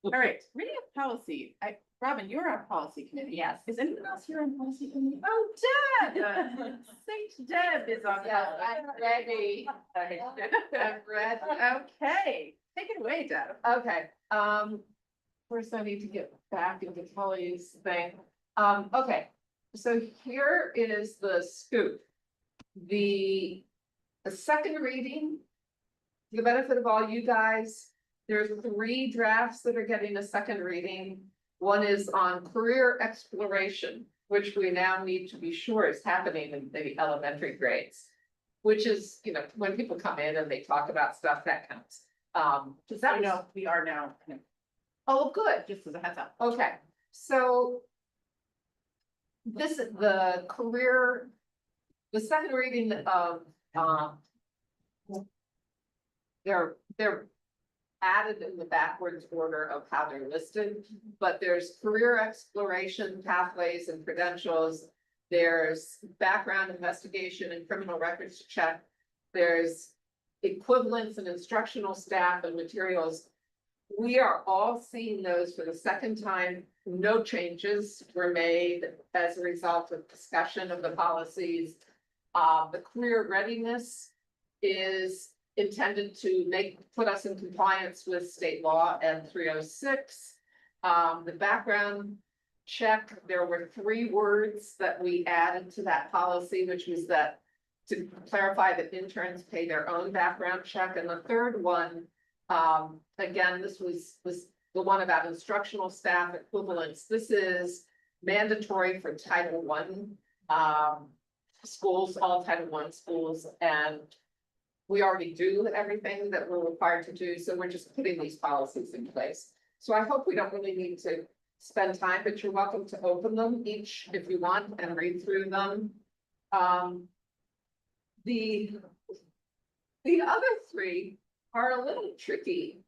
All right, reading of policy. Robin, you're on policy committee. Yes. Is anyone else here on policy committee? Oh, Deb! Saint Deb is on. Yes, I'm ready. I'm ready. Okay, take it away, Deb. Okay, first I need to get back into Kelly's thing. Okay, so here is the scoop. The second reading, for the benefit of all you guys, there's 3 drafts that are getting a second reading. One is on career exploration, which we now need to be sure is happening in the elementary grades. Which is, you know, when people come in and they talk about stuff, that counts. Just so you know, we are now, Oh, good. just as a heads up. Okay, so. This is the career, the second reading of, they're added in the backwards order of how they're listed, but there's career exploration pathways and credentials. There's background investigation and criminal records check. There's equivalence and instructional staff and materials. We are all seeing those for the second time. No changes were made as a result of discussion of the policies. The career readiness is intended to put us in compliance with state law and 306. The background check, there were 3 words that we added to that policy, which was that to clarify that interns pay their own background check. And the third one, again, this was the one about instructional staff equivalence. This is mandatory for Title I schools, all Title I schools, and we already do everything that we're required to do, so we're just putting these policies in place. So I hope we don't really need to spend time, but you're welcome to open them each if you want and read through them. The other 3 are a little tricky.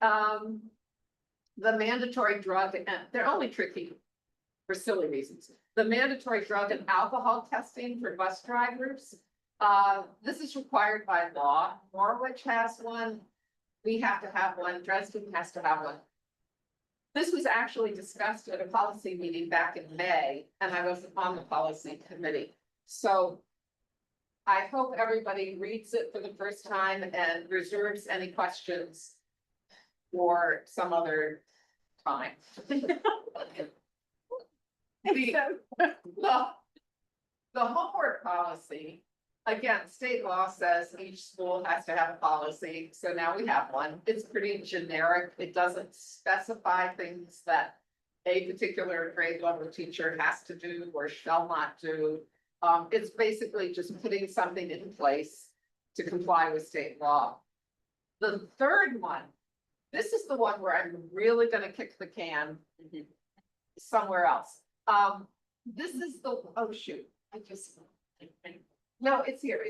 The mandatory drug, and they're only tricky for silly reasons. The mandatory drug and alcohol testing for bus drivers. This is required by law. Norwich has one. We have to have one. Dresden has to have one. This was actually discussed at a policy meeting back in May, and I was on the policy committee. So I hope everybody reads it for the first time and reserves any questions for some other time. The homework policy, again, state law says each school has to have a policy, so now we have one. It's pretty generic. It doesn't specify things that a particular grade level teacher has to do or shall not do. It's basically just putting something in place to comply with state law. The third one, this is the one where I'm really gonna kick the can somewhere else. This is the, oh shoot, no, it's here,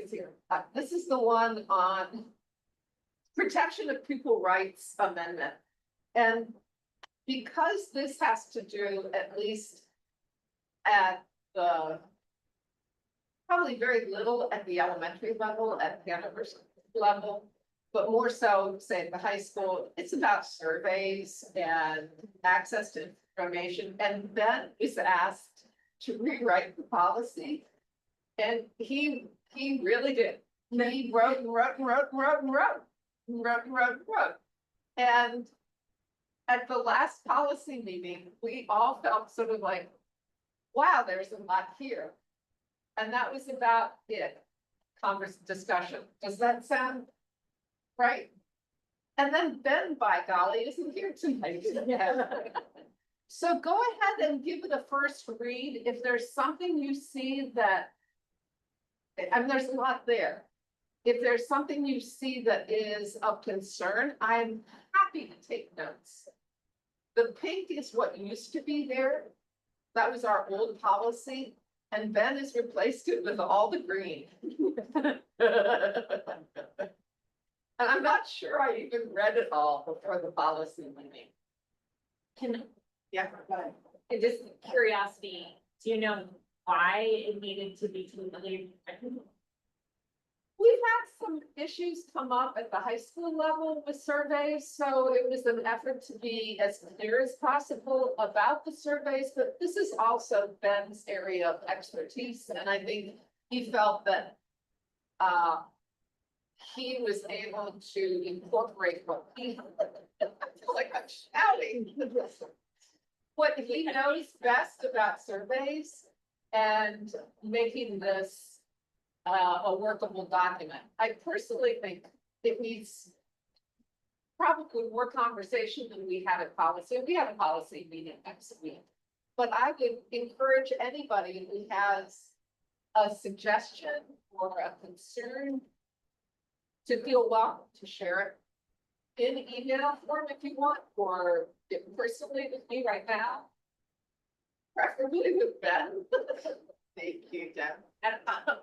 this is the one on protection of pupil rights amendment. And because this has to do, at least at the, probably very little at the elementary level, at Hanover level, but more so, say, at the high school, it's about surveys and access to information. And Ben is asked to rewrite the policy. And he really did. He wrote. And at the last policy meeting, we all felt sort of like, wow, there's a lot here. And that was about it. Discussion. Does that sound right? And then Ben, by golly, isn't here tonight. So go ahead and give it a first read. If there's something you see that, I mean, there's a lot there. If there's something you see that is of concern, I'm happy to take notes. The pink is what used to be there. That was our old policy. And Ben has replaced it with all the green. And I'm not sure I even read it all before the policy meeting. Yeah, go ahead. And just curiosity, do you know why it needed to be completely written? We've had some issues come up at the high school level with surveys, so it was an effort to be as clear as possible about the surveys, but this is also Ben's area of expertise, and I think he felt that he was able to incorporate what he, I feel like I'm shouting. What he knows best about surveys and making this a workable document. I personally think it needs probably more conversation than we had at policy. We have a policy meeting next week. But I would encourage anybody who has a suggestion or a concern to feel welcome to share it in email form if you want, or personally with me right now. Preferably with Ben. Thank you, Deb. And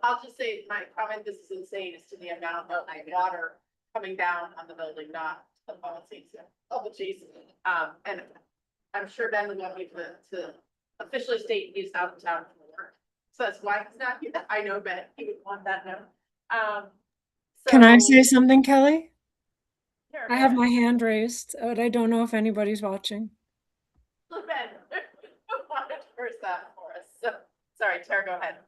I'll just say, my comment, this is insane, is to the amount of water coming down on the building, not the policies. Oh, jeez. And I'm sure Ben would want me to officially state he's out of town for work. So that's why he's not here. I know Ben, he would want that note. Can I So- say something, Kelly? Sure, I have Ben. my hand raised, but I don't know if anybody's watching. Ben, wanted to first that for us. So, sorry, Tara, go ahead.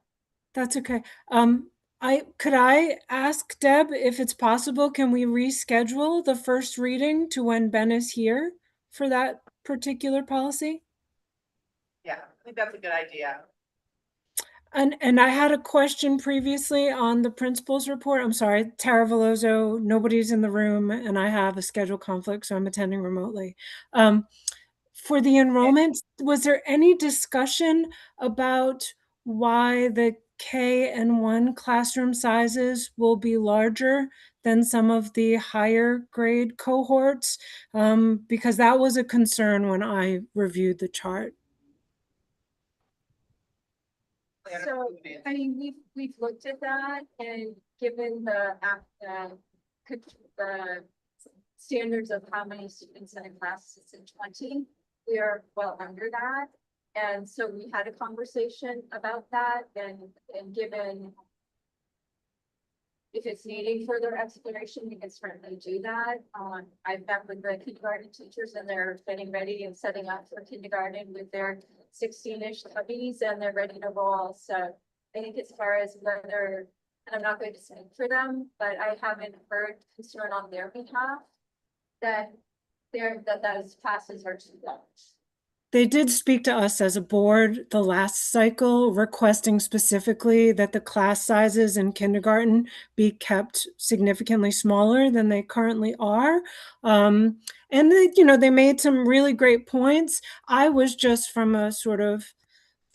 That's okay. Could I ask Deb if it's possible, can we reschedule the first reading to when Ben is here for that particular policy? Yeah, I think that's a good idea. And I had a question previously on the principal's report. I'm sorry, Tara Veloso, nobody's in the room, and I have a schedule conflict, so I'm attending remotely. For the enrollment, was there any discussion about why the K and 1 classroom sizes will be larger than some of the higher grade cohorts? Because that was a concern when I reviewed the chart. So, I mean, we've looked at that and given the standards of how many students in a class is in 20, we are well under that. And so we had a conversation about that and given if it's needing further exploration, we can certainly do that. I've met with the kindergarten teachers and they're getting ready and setting up for kindergarten with their 16-ish puppies and they're ready to roll. So I think as far as whether, and I'm not going to speak for them, but I haven't heard concern on their behalf that those classes are too large. They did speak to us as a board the last cycle, requesting specifically that the class sizes in kindergarten be kept significantly smaller than they currently are. And they made some really great points. I was just from a sort of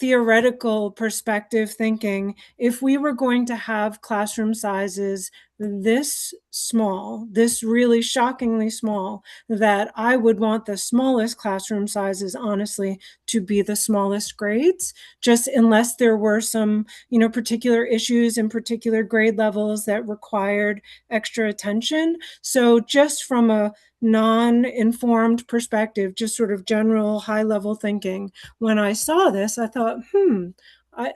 theoretical perspective thinking, if we were going to have classroom sizes this small, this really shockingly small, that I would want the smallest classroom sizes, honestly, to be the smallest grades, just unless there were some, particular issues in particular grade levels that required extra attention. So just from a non-informed perspective, just sort of general high-level thinking, when I saw this, I thought, I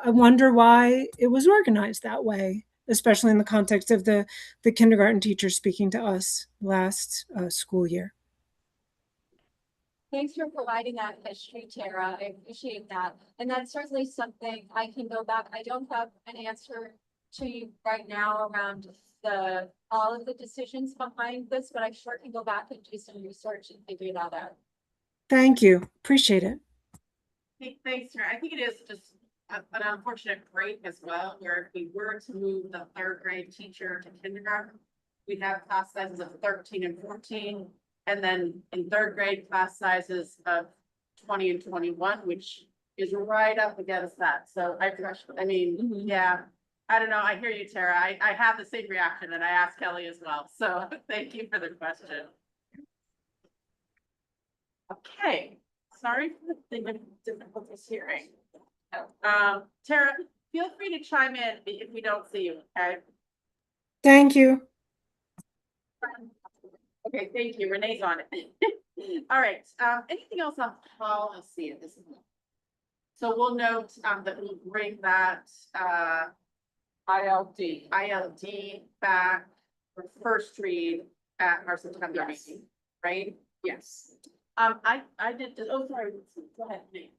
wonder why it was organized that way, especially in the context of the kindergarten teacher speaking to us last school year. Thanks for providing that history, Tara. I appreciate that. And that's certainly something I can go back. I don't have an answer to you right now around all of the decisions behind this, but I sure can go back and do some research and figure that out. Thank you. Appreciate it. Thanks, Tara. I think it is just an unfortunate break as well, where if we were to move the third grade teacher to kindergarten, we'd have class sizes of 13 and 14. And then in third grade, class sizes of 20 and 21, which is right up against that. So yeah, I don't know. I hear you, Tara. I have the same reaction and I asked Kelly as well. So thank you for the question. Okay, sorry for the difficulties hearing. Tara, feel free to chime in if we don't see you, okay? Thank you. Okay, thank you. Renee's on it. All right, anything else on policy at this point? So we'll note that we'll bring that ILD back for first read at our September Yes. meeting, right? Yes. I did, oh, sorry, go ahead, Nate.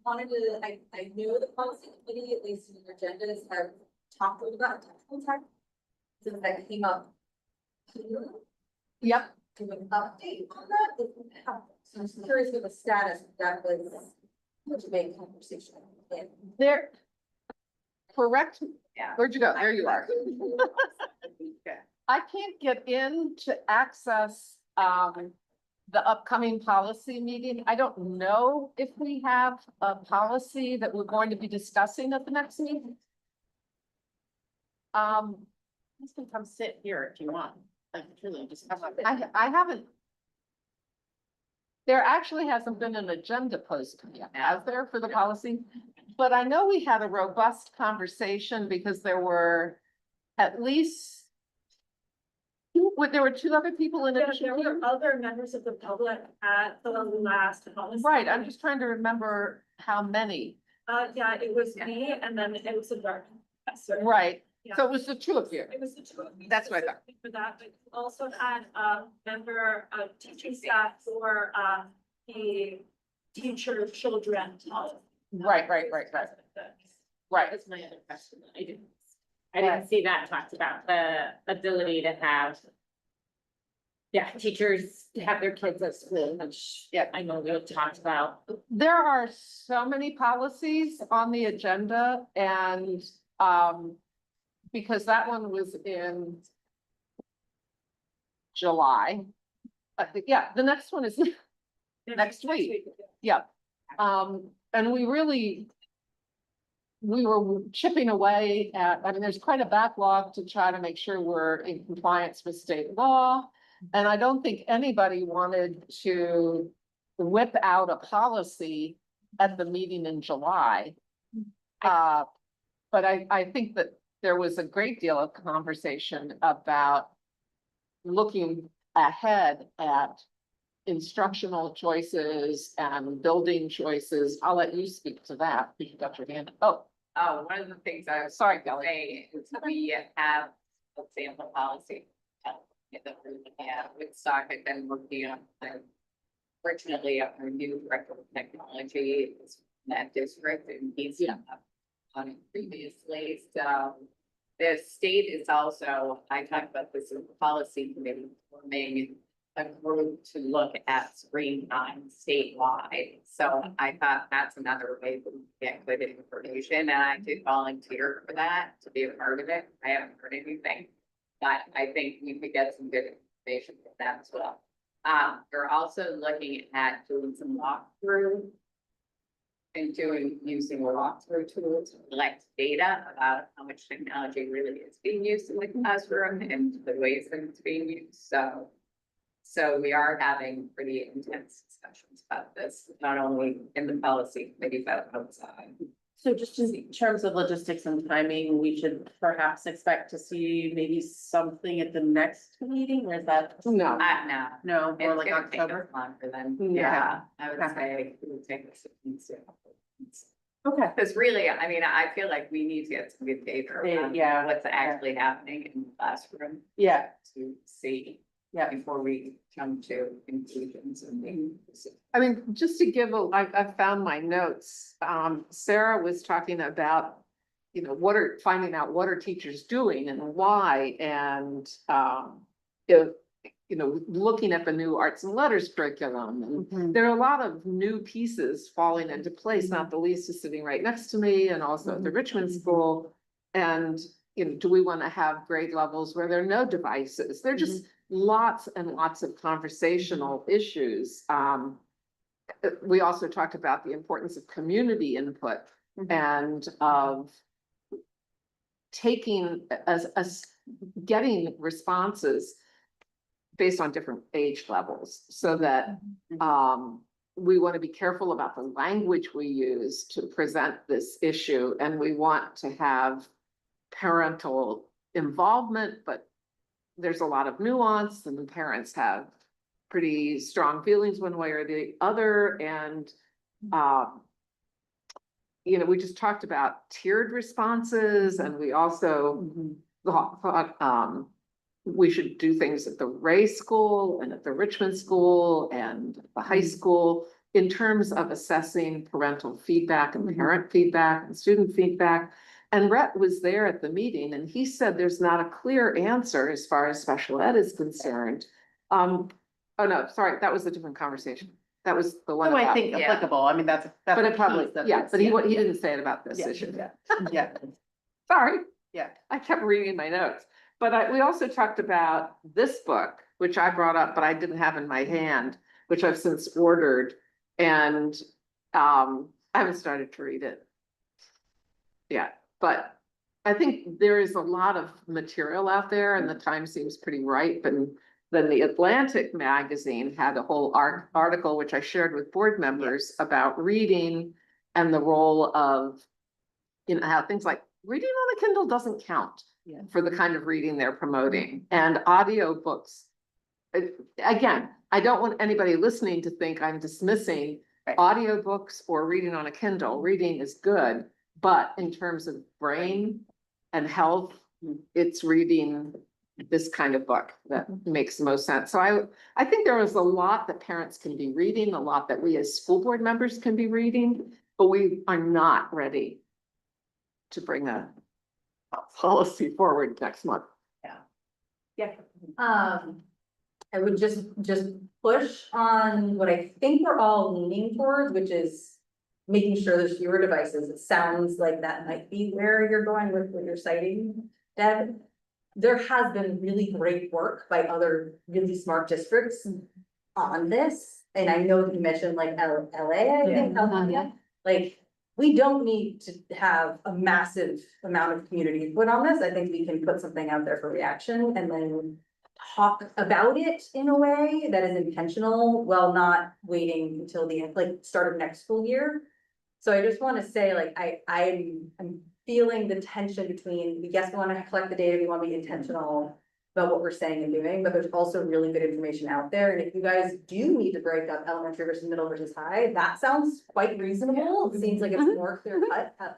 Wanted to, I knew the policy committee, at least in their agendas, have talked about technical tech. Since that came up. Yep. Do an update on that? So I'm just curious what the status of that was, such a big conversation. There. Correct. Yeah. Where'd you go? There you are. I can't get in to access, the upcoming policy meeting. I don't know if we have a policy that we're going to be discussing at the next meeting. You can come sit here if you want, like, truly, just come up. I haven't. There actually hasn't been an agenda posted yet, has there, for the policy? But I know we had a robust conversation because there were at least. There were two other people in There addition. were other members of the public at the last policy. Right, I'm just trying to remember how many. Yeah, it was me and then it was a dark professor. Right, Yeah. so it was the two of you. It was the two of you. That's what I thought. specifically For that, but we also had a member of teaching staff for the teacher children policy. Right. Right. That's my other question. I didn't see that talked about the ability to have. Yeah, teachers to have their kids at school, which, Yeah. I know we had talked about. There are so many policies on the agenda and, because that one was in July. I think, yeah, the next one is next week. Yeah. And we were chipping away at, I mean, there's quite a backlog to try to make sure we're in compliance with state law. And I don't think anybody wanted to whip out a policy at the meeting in July. But I think that there was a great deal of conversation about looking ahead at instructional choices and building choices. I'll let you speak to that. You got your hand. Oh, One of the things I was sorry, gonna Kelly. say is we have a sample policy. That we're looking at. Woodstock had been working on, fortunately, a new director of technology in that district, and he's on it previously, so. The state is also, I talked about this in the policy committee, forming a group to look at screen time statewide. So I thought that's another way to get good information, and I did volunteer for that, to be a part of it. I haven't heard anything. But I think we could get some good information from that as well. We're also looking at doing some walkthrough. And using a walkthrough tool to collect data about how much technology really is being used in the classroom and the ways that it's being used, so we are having pretty intense discussions about this, not only in the policy committee, but outside. So just in terms of logistics and timing, we should perhaps expect to see maybe something at the next meeting, or is that? No. No. No, more It's like gonna take us October? longer than, Yeah. yeah, I would Okay. say it would take us. Okay. Because really, I mean, I feel like we need to get some good data on Yeah. what's actually happening in the classroom Yeah, to see. Yeah. Before we come to conclusions and things. I mean, just to give I found my notes. Sarah was talking about, finding out what are teachers doing and why, and, if, looking at the new arts and letters curriculum. And there are a lot of new pieces falling into place, not the least is sitting right next to me and also at the Richmond School. And, do we want to have grade levels where there are no devices? They're just lots and lots of conversational issues. We also talked about the importance of community input and of taking getting responses based on different age levels, so that we want to be careful about the language we use to present this issue, and we want to have parental involvement, but there's a lot of nuance, and the parents have pretty strong feelings one way or the other, and you know, we just talked about tiered responses and we also thought, we should do things at the Ray School and at the Richmond School and the high school in terms of assessing parental feedback and parent feedback and student feedback. And Rhett was there at the meeting and he said there's not a clear answer as far as special ed is concerned. Oh no, sorry, that was a different conversation. That was the one No, I about, think yeah. applicable, I mean, that's. but it probably, yeah, but he Yeah. didn't say it about this Yeah. issue. Yeah, Sorry. yeah. I kept reading my notes, but we also talked about this book, which I brought up, but I didn't have in my hand, which I've since ordered. And I haven't started to read it. Yeah, but I think there is a lot of material out there and the time seems pretty ripe. And then the Atlantic magazine had a whole article, which I shared with board members about reading and the role of, you know, how things like reading on a Kindle doesn't count Yeah. for the kind of reading they're promoting, and audiobooks. Again, I don't want anybody listening to think I'm dismissing Right. audiobooks or reading on a Kindle. Reading is good, but in terms of brain and health, it's reading this kind of book that makes the most sense. So I think there is a lot that parents can be reading, a lot that we as school board members can be reading, but we are not ready to bring a policy forward next month. I would just push on what I think we're all leaning towards, which is making sure there's fewer devices. It sounds like that might be where you're going with what you're citing, Deb. There has been really great work by other really smart districts on this. And I know that you mentioned like LA, I think, California. Like, we don't need to have a massive amount of community input on this. I think we can put something out there for reaction and then talk about it in a way that is intentional while not waiting until the end, like start of next school year. So I just want to say, like, I'm feeling the tension between, yes, we want to collect the data, we want to be intentional about what we're saying and doing, but there's also really good information out there. And if you guys do need to break up elementary versus middle versus high, that sounds quite reasonable. It seems like it's more clear cut at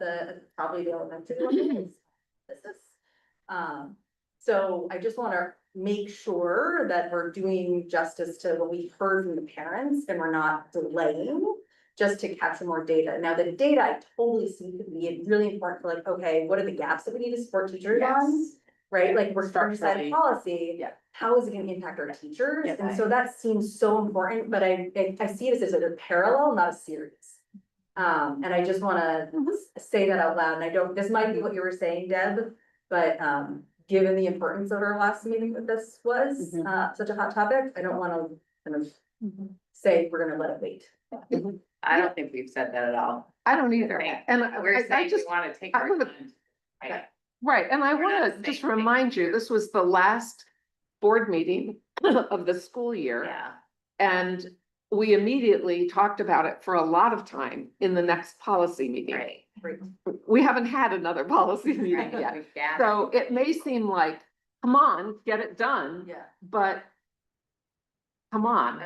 probably the elementary level. So I just want to make sure that we're doing justice to what we've heard from the parents and we're not delaying just to capture more data. Now, the data I totally see could be really important for like, okay, what are the gaps that we need to support teachers on? Right, like we're starting to set a policy. Yeah. How is it gonna impact our teachers? Yeah. And so that seems so important, but I see this as a parallel, not a series. And I just wanna say that out loud, and I don't, this might be what you were saying, Deb, but given the importance of our last meeting that this was such a hot topic, I don't wanna kind of say we're gonna let it wait. I don't think we've said that at all. I don't either. Right. And We're I saying we just, wanna take I our wanna- time. Right. right, and I We're not wanna saying just anything. remind you, this was the last board meeting of the school year. Yeah, And we immediately talked about it for a lot of time in the next policy meeting. right. We haven't had another policy meeting yet. We've gathered. So it may seem like, come on, get it done, Yeah. but come on.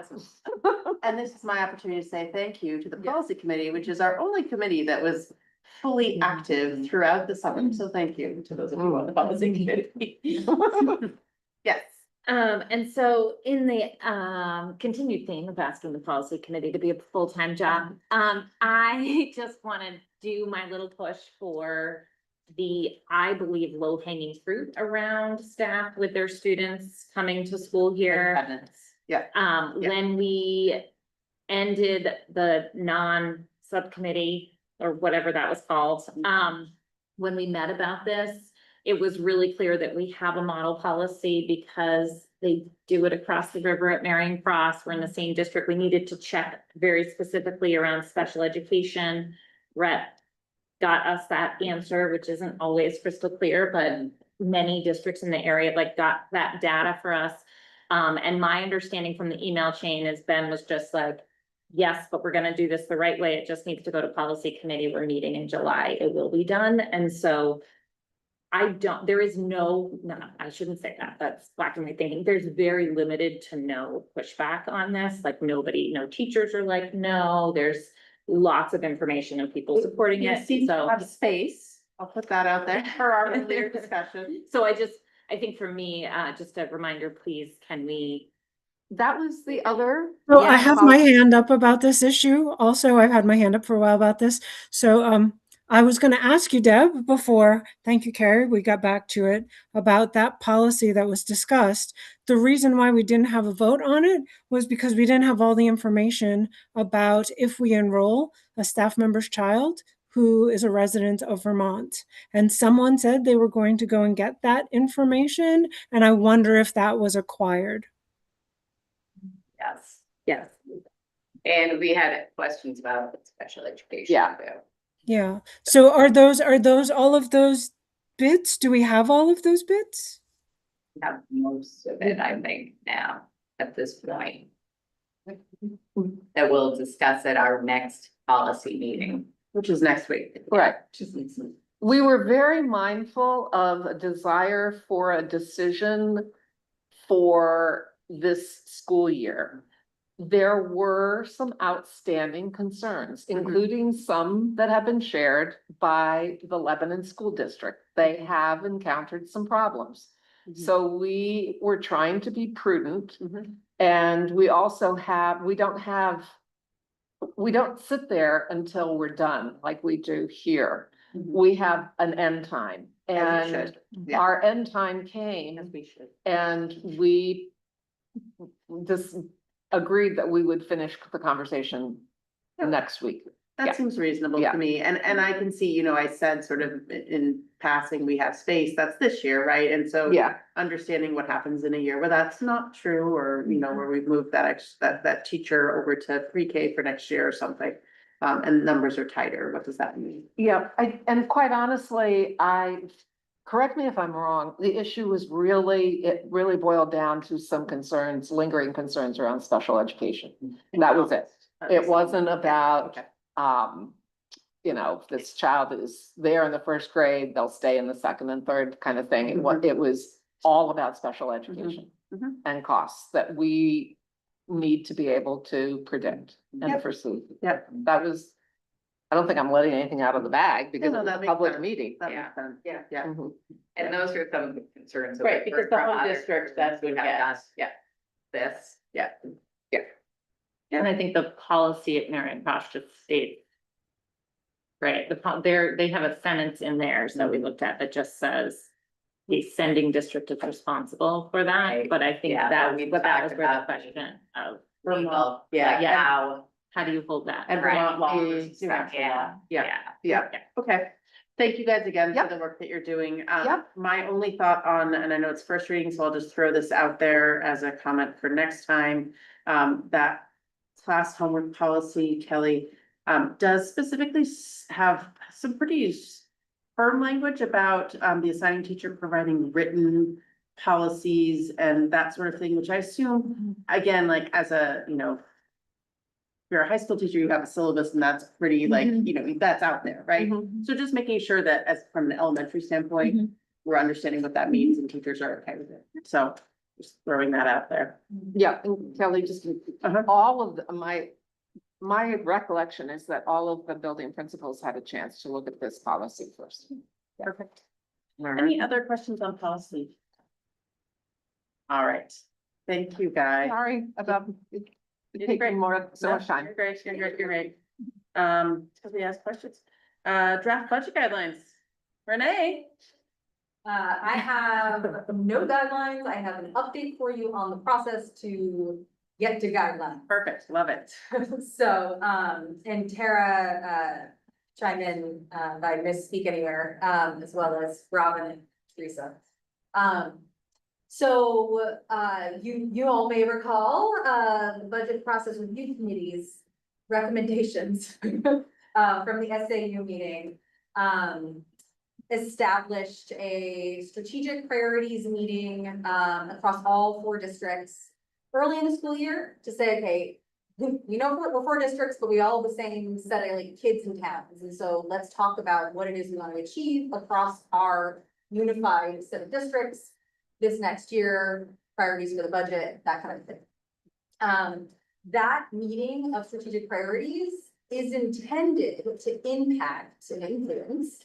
And this is my opportunity to say thank you to the policy committee, which is our only committee that was fully active throughout the summer. So thank you to those of you on the policy committee. Yes. And so in the continued theme of asking the policy committee to be a full-time job, I just want to do my little push for the, I believe, low-hanging fruit around staff with their students coming to school here. Yeah. Yeah. When we ended the non-subcommittee or whatever that was called, when we met about this, it was really clear that we have a model policy because they do it across the river at Marion Cross. We're in the same district. We needed to check very specifically around special education. Rhett got us that answer, which isn't always crystal clear, but many districts in the area like got that data for us. And my understanding from the email chain is Ben was just like, yes, but we're gonna do this the right way. It just needs to go to policy committee. We're meeting in July. It will be done. And so there is no, I shouldn't say that, that's black and white thinking. There's very limited to no pushback on this. Like nobody, no teachers are like, no, there's lots of information and people supporting We it, seem to so. have space. I'll put that out there for our earlier discussion. So I think for me, just a reminder, please, can we, That was the other. So I yeah, have my policy. hand up about this issue. Also, I've had my hand up for a while about this. So I was going to ask you, Deb, before, thank you, Carrie, we got back to it, about that policy that was discussed. The reason why we didn't have a vote on it was because we didn't have all the information about if we enroll a staff member's child who is a resident of Vermont. And someone said they were going to go and get that information. And I wonder if that was acquired. Yes, yes, and we had questions about special education. Yeah. too. Yeah. So are those all of those bits? Do we have all of those bits? We have most of it, I think, now, at this point. That we'll discuss at our next policy meeting. Which is next week. Right. Just next week. We were very mindful of a desire for a decision for this school year. There were some outstanding concerns, including some that have been shared by the Lebanon School District. They have encountered some problems. So we were trying to be prudent. And we also we don't sit there until we're done like we do here. We have an end time, As we and should. Yeah. our end time came, As we should. and we just agreed that we would finish the conversation next week. Yeah. That seems reasonable Yeah. to me, and I can see, I said sort of in passing, we have space, that's this year, right? And so. Yeah. Understanding what happens in a year where that's not true, or, where we've moved that teacher over to pre-K for next year or something. And numbers are tighter, what does that mean? Yeah, and quite honestly, correct me if I'm wrong, the issue was it really boiled down to some concerns, lingering concerns around special education. That was it. It wasn't about, Okay. this child is there in the first grade, they'll stay in the second and third kind of thing. It was all about special education Mhm. and costs that we need to be able to predict and Yep. foresee. Yep. That was, I don't think I'm letting anything out of the bag because No, it's that a makes public sense. meeting. That Yeah. makes sense. Yeah. Yeah. Mhm. And those are some of the concerns. that Right, we've because heard the from whole other district, that's who what have done gets, yeah. this. and I think the policy at Marion Kosh just states. Right, they have a sentence in there, so we looked at, that just says. The sending district is responsible for that, Right. but I think Yeah, that, we but that talked was where the about question of, Legal, Yeah. like Yeah. how, how do you hold that? And Right. Vermont law. Yeah. versus national law. yeah. Yeah. Okay. Thank you guys again for Yep. the work that you're doing. Yep. My only thought on, and I know it's first reading, so I'll just throw this out there as a comment for next time. That class homework policy, Kelly, does specifically have some pretty firm language about, the assigning teacher providing written policies and that sort of thing, which I assume, again, like as a, if you're a high school teacher, you have a syllabus and that's pretty like, that's out there, right? So just making sure that as from an elementary standpoint, we're understanding what that means and teachers are okay with it. So just throwing that out there. Yeah, and Kelly, just all of my recollection is that all of the building principals had a chance to look at this policy first. Perfect. Any other questions on policy? All right. Thank you, guys. Sorry about You're great. taking so No, much time. You're great, you're great. Because we asked questions. Draft budget guidelines. Renee? I have no guidelines. I have an update for you on the process to get to guidelines. Perfect, love it. So, and Tara, chime in, if I misspeak anywhere, as well as Robin and Teresa. So, you all may recall, the budget process review committee's recommendations, from the SAU meeting, established a strategic priorities meeting, across all 4 districts early in the school year to say, okay, we know we're 4 districts, but we all have the same set of like kids and towns. And so let's talk about what it is we want to achieve across our unified set of districts this next year, priorities for the budget, that kind of thing. That meeting of strategic priorities is intended to impact and influence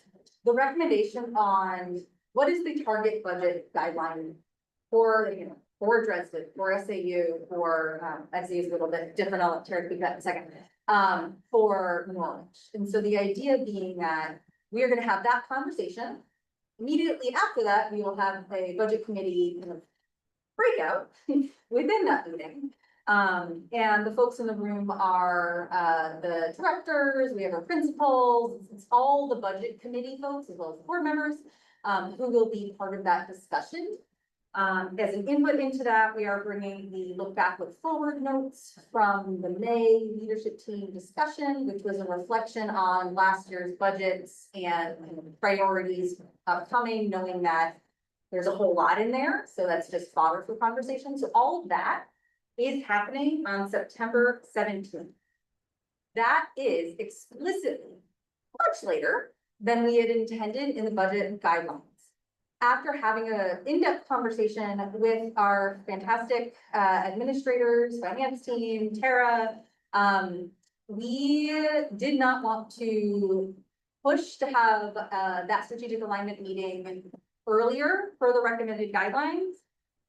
the recommendation on what is the target budget guideline for, for Dresden, for SAU, for, SAU is a little bit different, I'll let Tara speak that in a second, for Norwich. And so the idea being that we are gonna have that conversation. Immediately after that, we will have a budget committee kind of breakout within that meeting. And the folks in the room are, the directors, we have our principals, it's all the budget committee folks as well as board members, who will be part of that discussion. As an input into that, we are bringing the look back, look forward notes from the May leadership team discussion, which was a reflection on last year's budgets and priorities upcoming, knowing that there's a whole lot in there. So that's just fodder for conversation. So all of that is happening on September 17th. That is explicitly much later than we had intended in the budget guidelines. After having an in-depth conversation with our fantastic administrators, finance team, Tara, we did not want to push to have that strategic alignment meeting earlier for the recommended guidelines.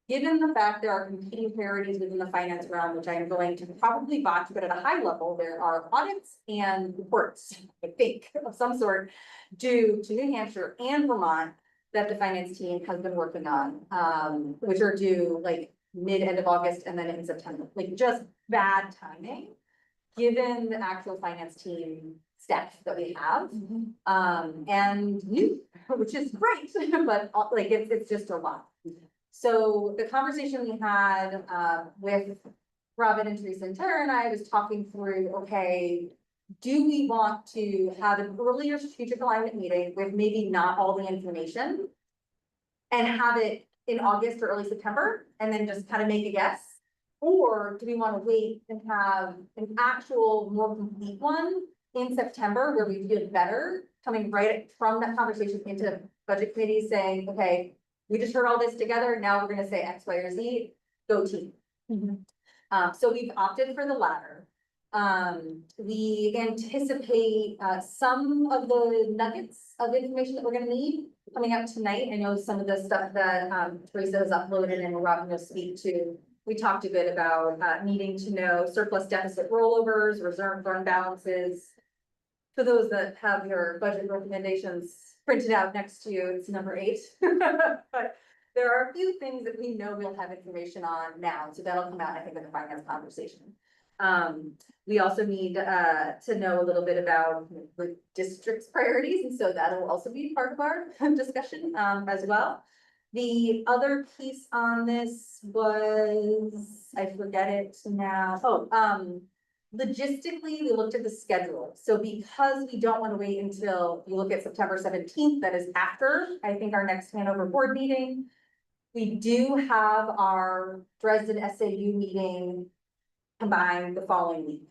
Given the fact there are competing priorities within the finance realm, which I am going to probably botch, but at a high level, there are audits and reports, I think, of some sort, due to New Hampshire and Vermont that the finance team has been working on, which are due like mid-end of August and then in September, like just bad timing, given the actual finance team staff that we have, and new, which is great, but like it's just a lot. So the conversation we had with Robin and Teresa and Tara and I was talking through, okay, do we want to have an earlier strategic alignment meeting with maybe not all the information and have it in August or early September and then just kind of make a guess? Or do we want to wait and have an actual more complete one in September where we feel better coming right from that conversation into budget committee saying, okay, we just heard all this together. Now we're going to say X, Y, or Z, go team. So we've opted for the latter. We anticipate some of the nuggets of information that we're gonna need coming up tonight. I know some of the stuff that Teresa has uploaded and Robin will speak to. We talked a bit about needing to know surplus deficit rollovers, reserve fund balances. For those that have your budget recommendations printed out next to you, it's number 8. But there are a few things that we know we'll have information on now, so that'll come out, I think, in the finance conversation. We also need to know a little bit about the district's priorities, and so that'll also be part of our discussion as well. The other piece on this was, I forget it now. Logistically, we looked at the schedule. So because we don't want to wait until you look at September 17th, that is after, I think, our next Hanover board meeting. We do have our Dresden SAU meeting combined the following week.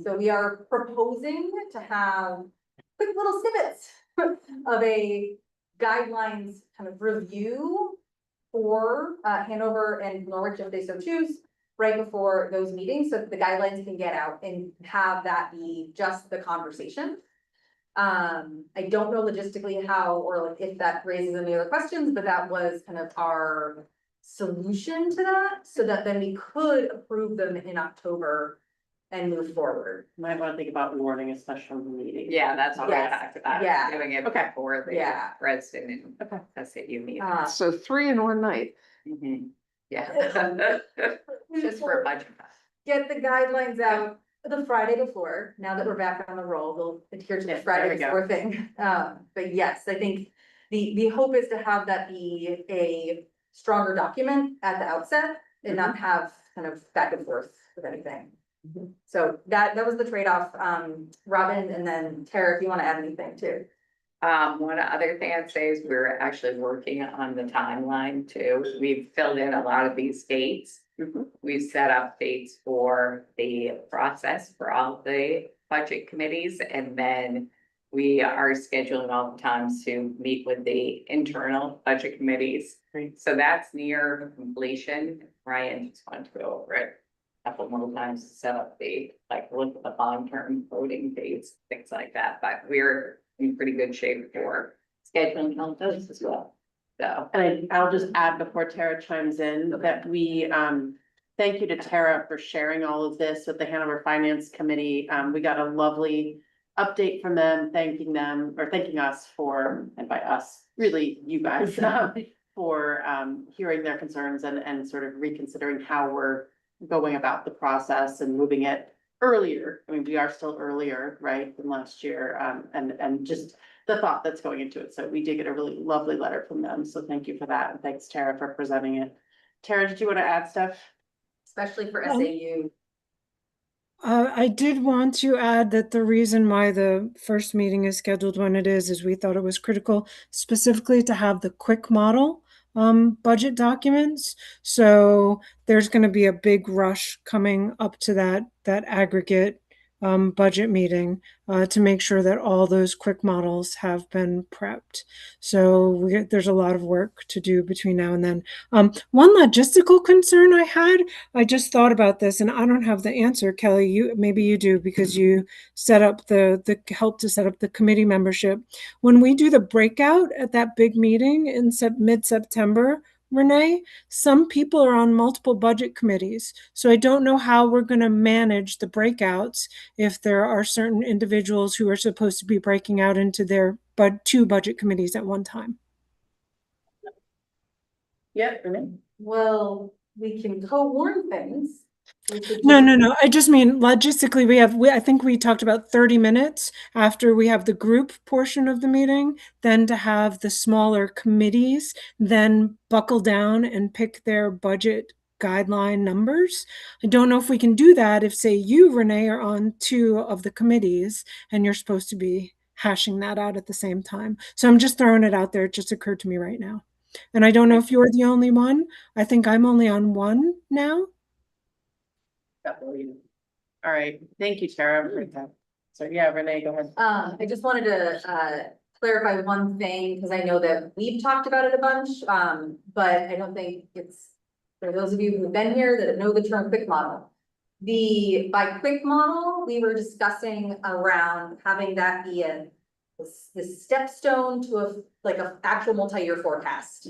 So we are proposing to have quick little snippets of a guidelines kind of review for Hanover and Norwich if they so choose, right before those meetings, so that the guidelines can get out and have that be just the conversation. I don't know logistically how or like if that raises any other questions, but that was kind of our solution to that, so that then we could approve them in October and move forward. Might want to think about warning a special meeting. Yeah, that's what I Yes. talked about. Yeah. Doing it Okay. before the Yeah. Dresden Okay. and SAU meeting. So 3 in one night. Yeah. Just for a budget. Get the guidelines out the Friday before. Now that we're back on the roll, we'll adhere to the Yes, Friday there we go. before thing. But yes, I think the hope is to have that be a stronger document at the outset and not have kind of back and forth with anything. So that was the trade-off. Robin and then Tara, if you want to add anything too. One other thing I'd say is we're actually working on the timeline too. We've filled in a lot of these dates. We've set up dates for the process for all the budget committees, and then we are scheduling all the times to meet with the internal budget committees. Great. So that's near completion. Ryan just wanted to go over it. couple more times to set up the, like, look at the long-term voting dates, things like that, but we're in pretty good shape for scheduling all those as well. So, And I'll just add before Tara chimes in that we, thank you to Tara for sharing all of this with the Hanover Finance Committee. We got a lovely update from them, thanking us for, and by us, really you guys, for hearing their concerns and sort of reconsidering how we're going about the process and moving it earlier. I mean, we are still earlier, right, than last year, and just the thought that's going into it. So we did get a really lovely letter from them. So thank you for that. And thanks, Tara, for presenting it. Tara, did you want to add stuff? Especially for Um, SAU. I did want to add that the reason why the first meeting is scheduled when it is we thought it was critical specifically to have the quick model budget documents. So there's going to be a big rush coming up to that aggregate budget meeting to make sure that all those quick models have been prepped. So there's a lot of work to do between now and then. One logistical concern I just thought about this, and I don't have the answer, Kelly. Maybe you do, because you set up the help to set up the committee membership. When we do the breakout at that big meeting in mid-September, Renee, some people are on multiple budget committees. So I don't know how we're going to manage the breakouts if there are certain individuals who are supposed to be breaking out into their two budget committees at one time. Yeah, Renee? Well, we can co-warn things. We could No. I just mean logistically, I think we talked about 30 minutes after we have the group portion of the meeting, then to have the smaller committees, then buckle down and pick their budget guideline numbers. I don't know if we can do that if, say, you, Renee, are on two of the committees and you're supposed to be hashing that out at the same time. So I'm just throwing it out there. It just occurred to me right now. And I don't know if you're the only one. I think I'm only on one now. All right, thank you, Tara. So yeah, Renee, go ahead. I just wanted to clarify one thing, because I know that we've talked about it a bunch, but I don't think it's, for those of you who've been here that know the term quick model. By quick model, we were discussing around having that be the stepstone to a actual multi-year forecast.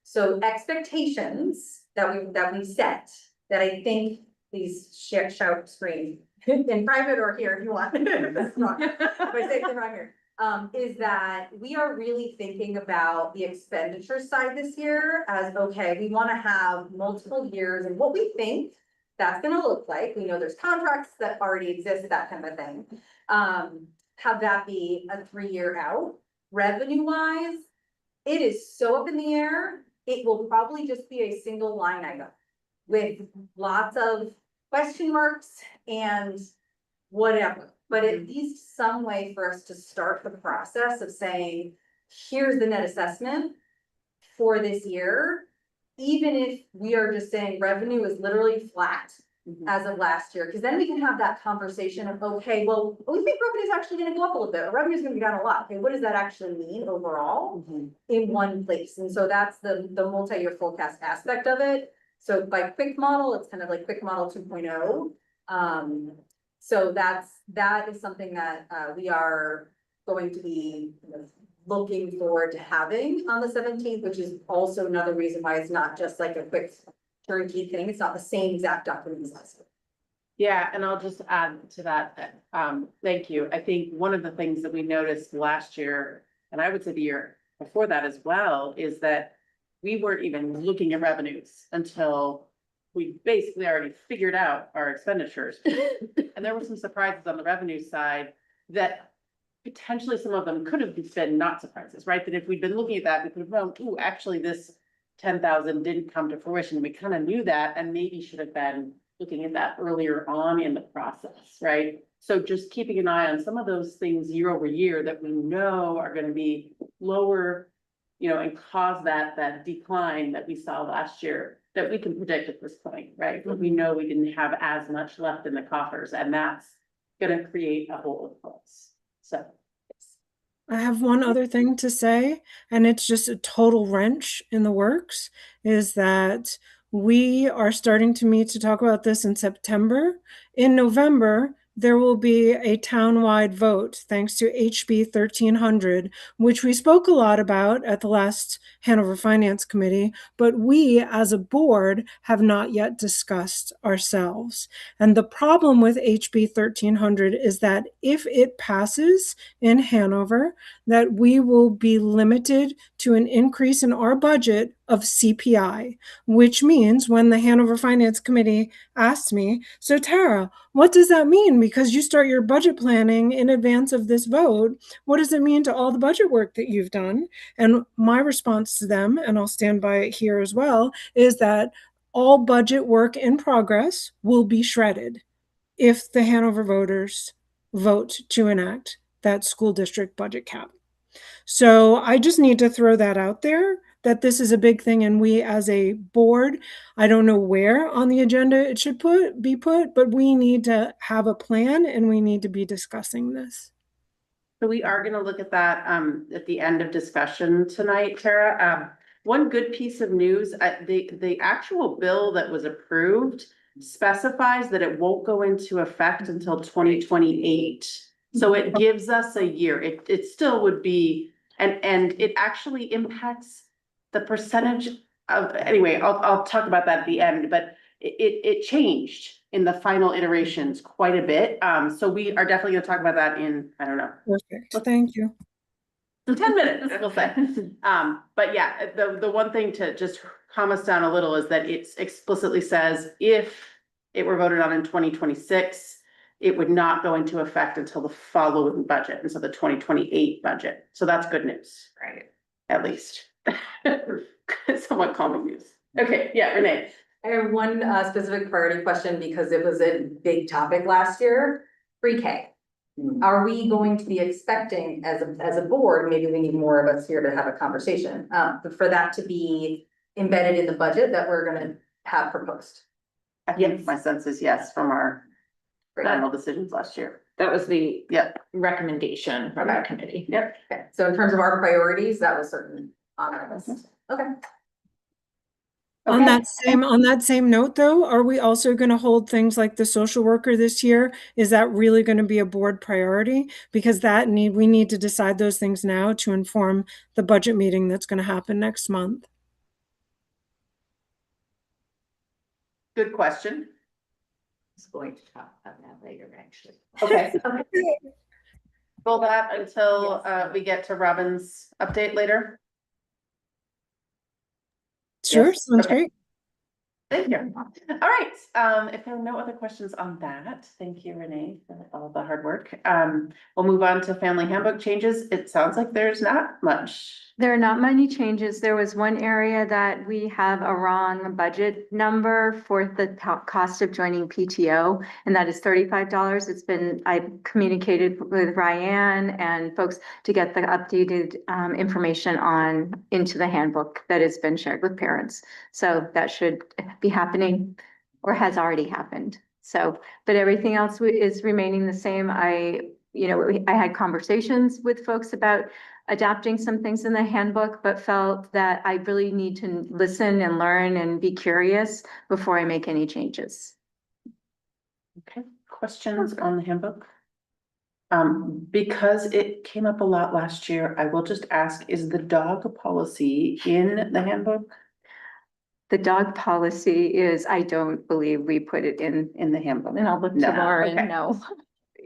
So expectations that we set, that I think, please shout scream in private or here if you want. That's wrong. If I say it wrong here, is that we are really thinking about the expenditure side this year as, okay, we want to have multiple years and what we think that's going to look like. We know there's contracts that already exist, that kind of thing. Have that be a 3-year out. Revenue wise, it is so up in the air. It will probably just be a single line item with lots of question marks and whatever, but at least some way for us to start the process of saying, here's the net assessment for this year. Even if we are just saying revenue is literally flat as of last year, because then we can have that conversation of, okay, well, we think revenue is actually going to go up a little bit. Revenue is going to be down a lot. Okay, what does that actually mean overall in one place? And so that's the multi-year forecast aspect of it. So by quick model, it's kind of like quick model 2.0. So that is something that we are going to be looking forward to having on the 17th, which is also another reason why it's not just like a quick turnkey thing. It's not the same exact document as last year. Yeah, and I'll just add to that, thank you. I think one of the things that we noticed last year, and I would say the year before that as well, is that we weren't even looking at revenues until we basically already figured out our expenditures. And there were some surprises on the revenue side that potentially some of them could have been not surprises, right? That if we'd been looking at that, we could have known, ooh, actually this 10,000 didn't come to fruition. We kind of knew that and maybe should have been looking at that earlier on in the process, right? So just keeping an eye on some of those things year over year that we know are going to be lower, and cause that decline that we saw last year that we can predict at this point, right? But we know we didn't have as much left in the coffers, and that's going to create a hole for us. So. I have one other thing to say, and it's just a total wrench in the works, is that We are starting to meet to talk about this in September. In November, there will be a townwide vote thanks to HB 1300, which we spoke a lot about at the last Hanover Finance Committee, but we as a board have not yet discussed ourselves. And the problem with HB 1300 is that if it passes in Hanover, that we will be limited to an increase in our budget of CPI, which means when the Hanover Finance Committee asked me, so Tara, what does that mean? Because you start your budget planning in advance of this vote. What does it mean to all the budget work that you've done? And my response to them, and I'll stand by it here as well, is that all budget work in progress will be shredded if the Hanover voters vote to enact that school district budget cap. So I just need to throw that out there, that this is a big thing, and we as a board, I don't know where on the agenda it should be put, but we need to have a plan and we need to be discussing this. So we are gonna look at that at the end of discussion tonight, Tara. One good piece of news, the actual bill that was approved specifies that it won't go into effect until 2028. So it gives us a year. It still would be, and it actually impacts the percentage of, anyway, I'll talk about that at the end, but it changed in the final iterations quite a bit. So we are definitely gonna talk about that in, I don't know, Perfect, thank you. 10 minutes, we'll say. But yeah, the one thing to just calm us down a little is that it explicitly says if it were voted on in 2026, it would not go into effect until the following budget, and so the 2028 budget. So that's good news. Right. At least. Somewhat calming news. Okay, yeah, Renee. I have one specific priority question because it was a big topic last year, pre-K. Are we going to be expecting as a board, maybe we need more of us here to have a conversation, but for that to be embedded in the budget that we're gonna have proposed? I think my sense is yes from our final decisions last year. That was the Yep. recommendation from the committee. Yep. Okay, so in terms of our priorities, that was certainly on our list. Okay. On that same note though, are we also going to hold things like the social worker this year? Is that really going to be a board priority? Because we need to decide those things now to inform the budget meeting that's going to happen next month. Good question. I was going to talk about that later, actually. Okay. Hold that until we get to Robin's update later. Sure, Yes, sounds okay. great. Thank you. All right, if there are no other questions on that, thank you, Renee, for all the hard work. We'll move on to family handbook changes. It sounds like there's not much. There are not many changes. There was one area that we have a wrong budget number for the cost of joining PTO, and that is $35. I've communicated with Ryan and folks to get the updated information into the handbook that has been shared with parents. So that should be happening or has already happened. So, but everything else is remaining the same. I had conversations with folks about adapting some things in the handbook, but felt that I really need to listen and learn and be curious before I make any changes. Okay, questions on the handbook? Because it came up a lot last year, I will just ask, is the dog policy in the handbook? The dog policy is, I don't believe we put it in the handbook. and I'll look No, tomorrow okay. and no.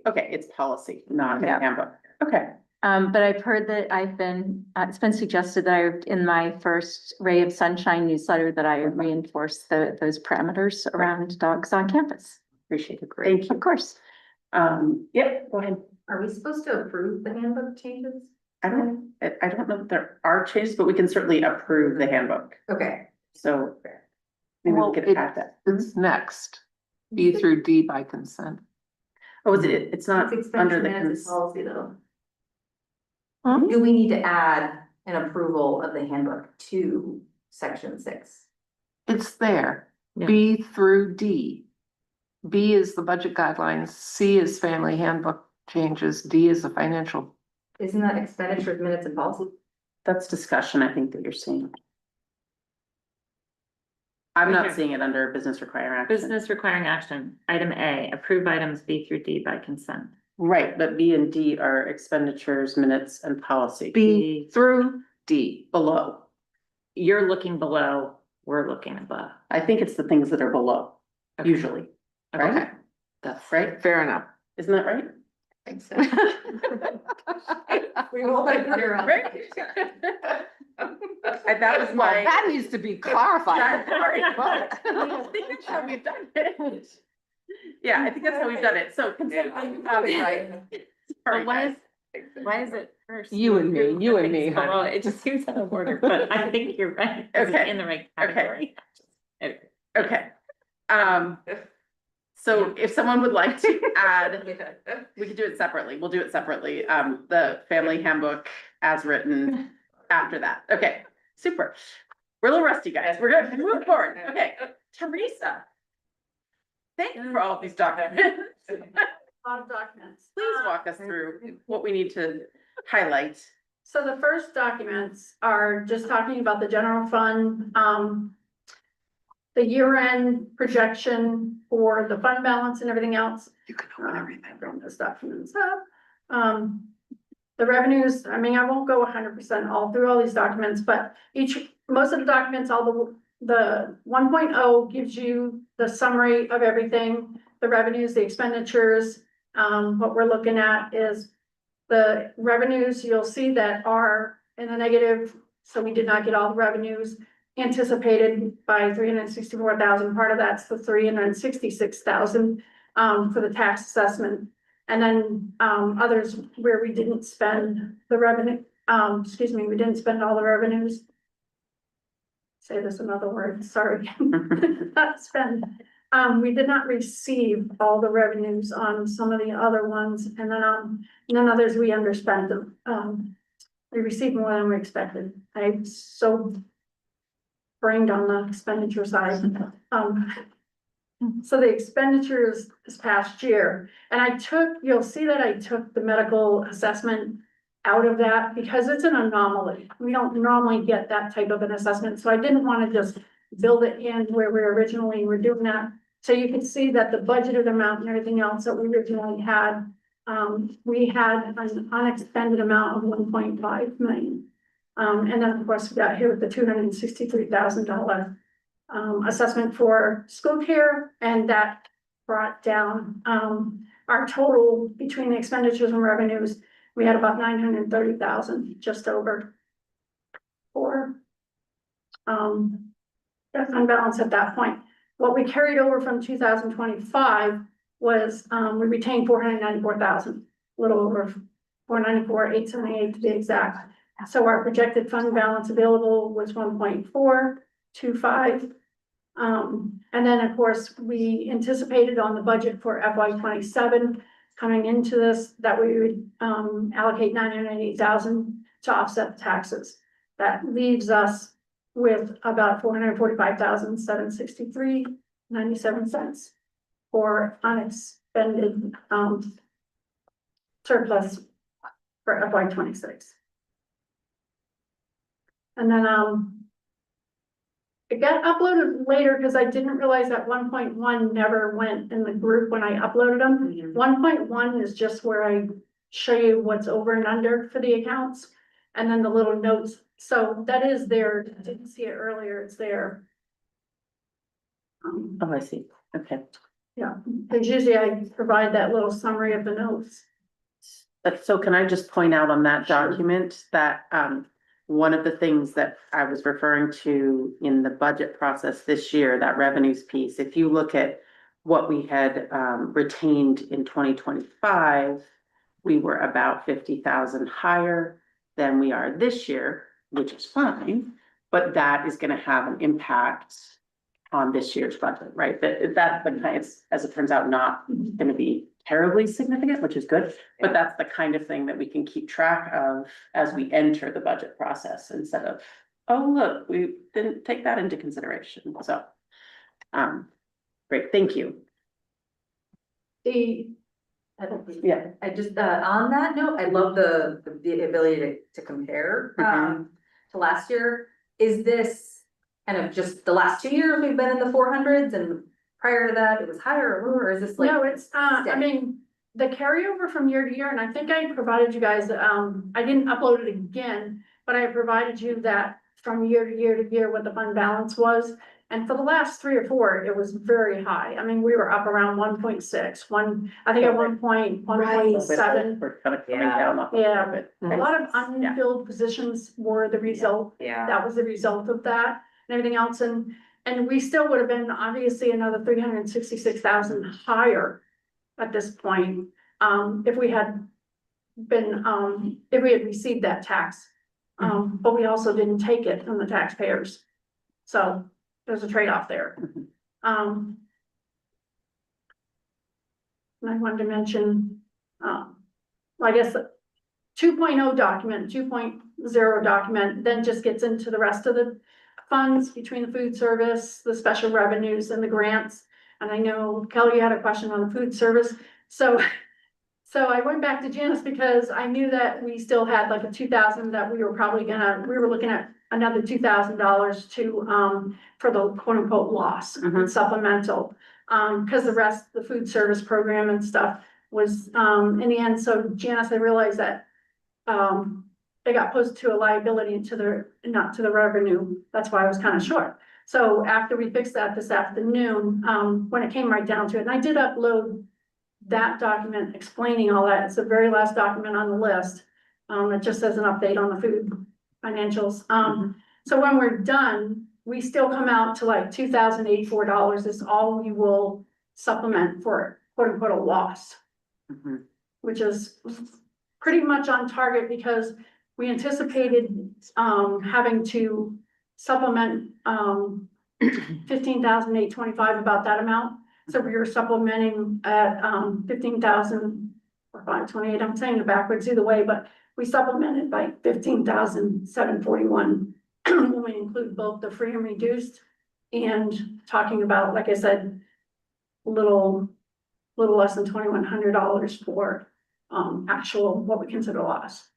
Okay, it's policy, not in the Yeah. handbook. Okay. But I've heard that it's been suggested that in my first Ray of Sunshine newsletter that I reinforce those parameters around dogs on campus. Appreciate it. Thank you. Of course. Yep, go ahead. Are we supposed to approve the handbook changes? I don't know if there are changes, but we can certainly approve the handbook. Okay. So maybe we could add that. It's next, B through D by consent. Oh, is it? It's not under the policy though. Huh? Do we need to add an approval of the handbook to section 6? It's there, Yeah. B through D. B is the budget guidelines, C is family handbook changes, D is the financial. Isn't that expenditures, minutes and policy? That's discussion, I think that you're saying. I'm not Okay. seeing it under business requiring action. Business requiring action, item A, approve items B through D by consent. Right, but B and D are expenditures, minutes, and policy. B. Through D, below. You're looking below, we're looking above. I think it's the things that are below, Okay. usually, right? Okay, that's Right? fair enough. Isn't that right? Thanks. We will agree on that. And that was Well, my. that needs to be clarified. Sorry, but I think that's how we've done it. Yeah, I think that's how we've done it, so. consent, Right. Sorry, But why guys. is it first? You and me, you and me, Things below, honey. It just seems out of order, but I think you're right. It's Okay. in the right Okay. category. Okay. So if someone would like to add, we could do it separately. We'll do it separately. The family handbook as written after that. Okay, super. We're a little rusty, guys. We're good. Move forward. Okay, Teresa. Thank you for all of these documents. Lot of documents. Please walk us through what we need to highlight. So the first documents are just talking about the general fund, the year-end projection for the fund balance and everything else. You can open everything. I've drawn those documents up. The revenues, I mean, I won't go 100% all through all these documents, but most of the documents, all the 1.0 gives you the summary of everything, the revenues, the expenditures. What we're looking at is the revenues, you'll see that are in the negative, so we did not get all the revenues anticipated by 364,000. Part of that's the 366,000 for the tax assessment. And then others where we didn't spend the revenue, we didn't spend all the revenues. Say this another word, sorry. Not spend. We did not receive all the revenues on some of the other ones, and then others we underspent them. We received more than we expected. I so brained on the expenditure side. So the expenditures this past year, and you'll see that I took the medical assessment out of that because it's an anomaly. We don't normally get that type of an assessment, so I didn't want to just build it in where we originally were doing that. So you can see that the budgeted amount and everything else that we originally had, we had an unexpended amount of 1.5 million. And then of course we got hit with the $263,000 assessment for school care, and that brought down our total between the expenditures and revenues. We had about 930,000, just over, for that fund balance at that point. What we carried over from 2025 was we retained 494,000, a little over 494,878 to be exact. So our projected fund balance available was 1.425. And then of course, we anticipated on the budget for FY27 coming into this that we would allocate 980,000 to offset the taxes. That leaves us with about 445,763.97 for unexpended surplus for FY26. And then it got uploaded later because I didn't realize that 1.1 never went in the group when I uploaded them. 1.1 is just where I show you what's over and under for the accounts, and then the little notes. So that is there. I didn't see it earlier. It's there. Oh, I see. Okay. Yeah, because usually I provide that little summary of the notes. So can I just point out on that document that one of the things that I was referring to in the budget process this year, that revenues piece, if you look at what we had retained in 2025, we were about 50,000 higher than we are this year, which is fine, but that is going to have an impact on this year's budget, right? That's the kind, as it turns out, not going to be terribly significant, which is good, but that's the kind of thing that we can keep track of as we enter the budget process instead of, oh, look, we didn't take that into consideration. So, great, thank you. I just, on that note, I love the ability to compare, to last year. Is this kind of just the last 2 years we've been in the 400s and prior to that it was higher or lower, or is this like? No, it's, I steady? mean, the carryover from year to year, and I think I provided you guys, I didn't upload it again, but I provided you that from year to year to year what the fund balance was. And for the last 3 or 4, it was very high. I mean, we were up around 1.6, I think at 1.7. We're kind of coming Yeah. down off. Yeah, a lot of Yeah. unfilled positions were the result. Yeah. That was the result of that and everything else. And we still would have been obviously another 366,000 higher at this point. If we had been, if we had received that tax. But we also didn't take it from the taxpayers. So there's a trade-off there. And I wanted to mention, well, I guess 2.0 document, 2.0 document, then just gets into the rest of the funds between the food service, the special revenues and the grants. And I know Kelly, you had a question on the food service. So I went back to Janice because I knew that we still had like a 2,000 that we were probably we were looking at another $2,000 to, for the quote unquote loss supplemental. Cause the rest, the food service program and stuff was, in the end, so Janice, I realized that, it got posted to a liability and not to the revenue. That's why I was kind of short. So after we fixed that this afternoon, when it came right down to it, and I did upload that document explaining all that. It's the very last document on the list. It just says an update on the food financials. So when we're done, we still come out to like $2,084 is all we will supplement for quote unquote a loss. Which is pretty much on target because we anticipated, having to supplement, 15,825, about that amount. So we were supplementing at 15,000 or 528. I'm saying it backwards either way, but we supplemented by 15,741 when we include both the free and reduced and talking about, like I said, little less than $2,100 for actual what we consider loss.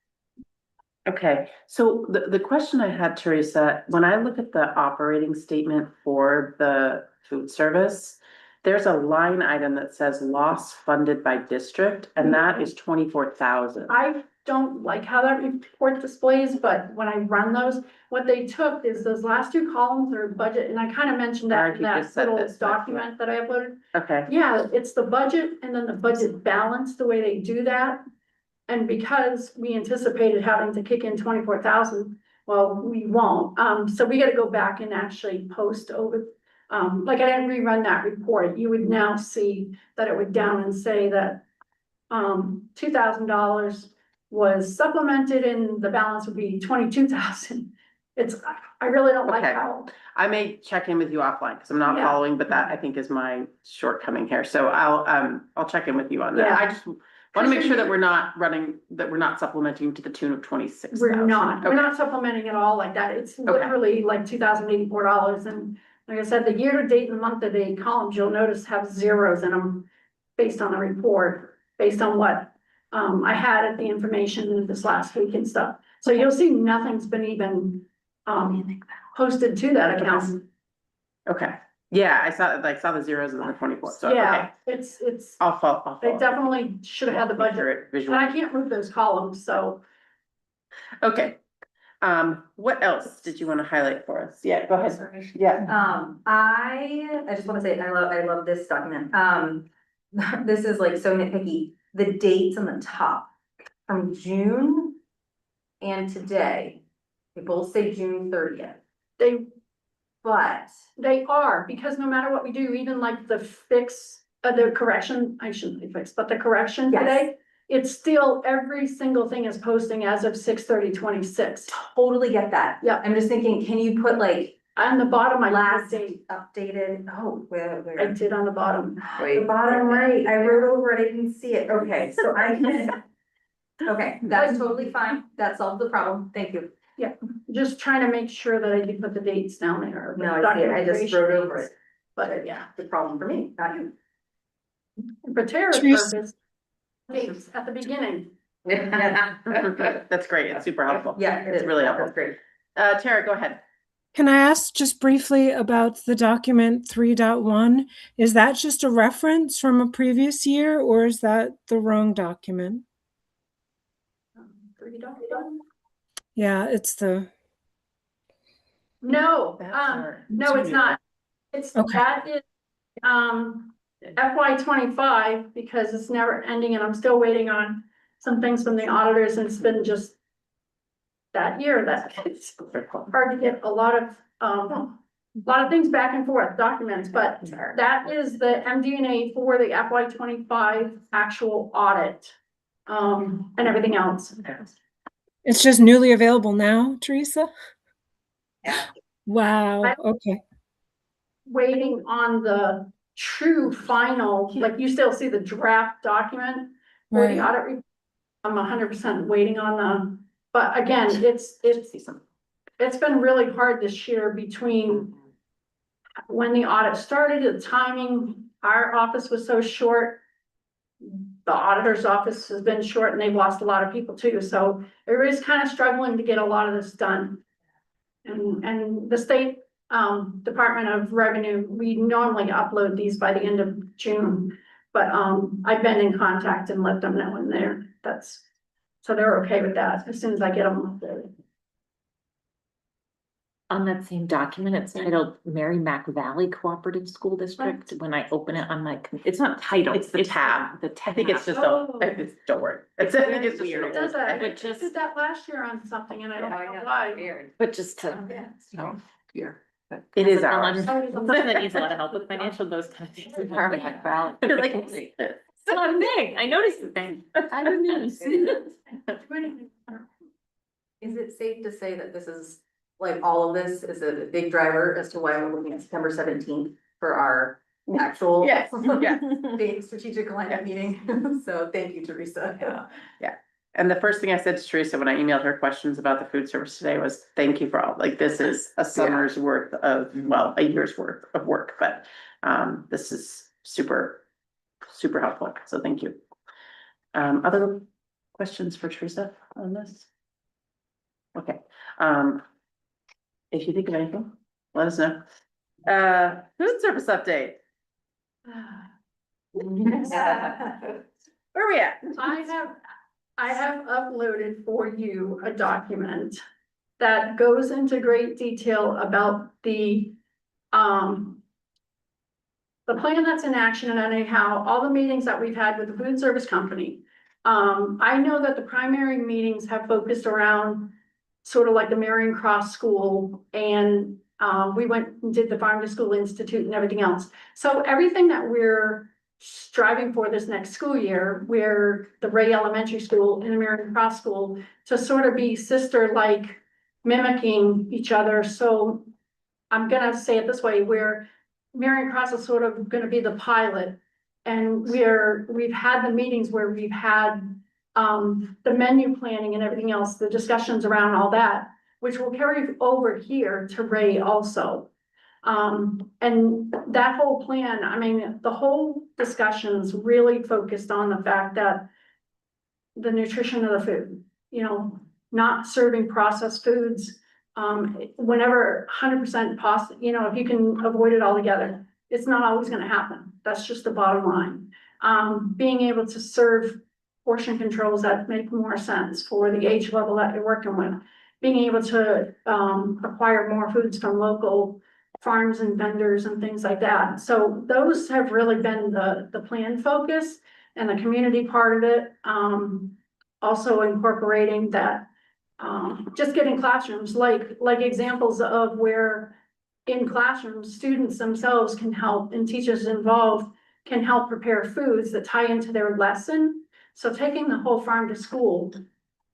Okay, so the question I had, Teresa, when I look at the operating statement for the food service, there's a line item that says loss funded by district, and that is 24,000. I don't like how that report displays, but when I run those, what they took is those last 2 columns are budget, and I kind of mentioned that in You that just said little this, but yeah. document that I uploaded. Okay, Yeah, it's the budget and then the budget balance, the way they do that. And because we anticipated having to kick in 24,000, well, we won't. So we gotta go back and actually post over. Like I didn't rerun that report. You would now see that it would down and say that $2,000 was supplemented and the balance would be 22,000. I really don't like Okay. how. I may check in with you offline because I'm not Yeah. following, but that I think is my shortcoming here. So I'll check in with you on that. Yeah. I just want to make sure that we're not supplementing to the tune of 26,000. We're not Okay. supplementing at all like that. It's literally like $2,084. And like I said, the year to date and the month to date columns, you'll notice have zeros in them based on the report, based on what I had at the information this last week and stuff. So you'll see nothing's been even posted to that account. Okay, yeah, I saw the zeros and then the 24, so, Yeah, okay, it's, I'll follow. they definitely should have had the budget. And Visually. I can't move those columns, so. Okay, what else did you want to highlight for us? Yeah, go ahead. Yeah. I just wanna say, I love this document. This is like so nitpicky. The dates on the top from June and today, they both say June 30th, but They are, because no matter what we do, even like the the correction, I shouldn't be fixed, but the correction Yes. today, it's still, every single thing is posting as of 6/30/26. totally get that. Yeah. I'm just thinking, can you put like On the bottom, I last date, updated, where? I did on the bottom. The bottom right, I wrote over it, I didn't see it, okay, so I can. Okay, that's totally fine, that solves the problem, thank you. Just trying to make sure that I did put the dates down there. No, I see it, I just wrote over it, But yeah, the problem for me, not you. for Tara's Teresa. purpose, dates at the beginning. That's great, it's super helpful. Yeah, It's really helpful. That's great. Tara, go ahead. Can I ask just briefly about the document 3.1? Is that just a reference from a previous year, or is that the wrong document? Yeah, it's the, No, That's our- no, it's not. It's, Okay. that is, FY 25, because it's never ending and I'm still waiting on some things from the auditors, and it's been just that year that it's hard to get a lot of things back and forth, documents, but that is the MD&A for the FY 25 actual audit. And everything else. it's just newly available now, Teresa? Yeah. Wow, okay. Waiting on the true final, like you still see the draft document for the Right. audit. I'm 100% waiting on the, but again, it's been really hard this year between when the audit started, the timing, our office was so short. The auditor's office has been short and they've lost a lot of people too, so everybody's kind of struggling to get a lot of this done. And the state Department of Revenue, we normally upload these by the end of June. But I've been in contact and let them know when so they're okay with that as soon as I get them uploaded. On that same document, it's titled Merrimack Valley Cooperative School District. When I open it, I'm like, it's not titled, It's the it's tab. the tab. I think it's just, Oh. don't worry. I think it's just weird. It does that. I But just- did that last year on something and I don't know why. But just to. Oh, here. It is ours. Someone that needs a lot of help with financial, those kind of things. Merrimack Valley. Like, it's not a thing. I noticed the thing. I didn't even see it. Is it safe to say that this is, like, all of this is a big driver as to why we're looking at September 17th for our actual? Yes, yeah. Big strategic alignment meeting, so thank you, Teresa. And the first thing I said to Teresa when I emailed her questions about the food service today was, thank you for all, like, this is a summer's worth of, well, a year's worth of work, but this is super, super helpful, so thank you. Other questions for Teresa on this? Okay, if you think of anything, let us know. Food service update, where are we at? I have uploaded for you a document that goes into great detail about the plan that's in action and anyhow, all the meetings that we've had with the food service company. I know that the primary meetings have focused around sort of like the Marion Cross School and we went and did the Farm to School Institute and everything else. So everything that we're striving for this next school year, where the Ray Elementary School and the Marion Cross School to sort of be sister-like mimicking each other. So I'm gonna say it this way, where Marion Cross is sort of gonna be the pilot. And we've had the meetings where we've had the menu planning and everything else, the discussions around all that, which will carry over here to Ray also. And that whole plan, I mean, the whole discussions really focused on the fact that the nutrition of the food, not serving processed foods, whenever 100% possible, if you can avoid it altogether, it's not always gonna happen. That's just the bottom line. Being able to serve portion controls that make more sense for the age level that you're working with, being able to acquire more foods from local farms and vendors and things like that. So those have really been the plan focus and the community part of it. Also incorporating that, just getting classrooms, like examples of where in classrooms, students themselves can help and teachers involved can help prepare foods that tie into their lesson. So taking the whole farm to school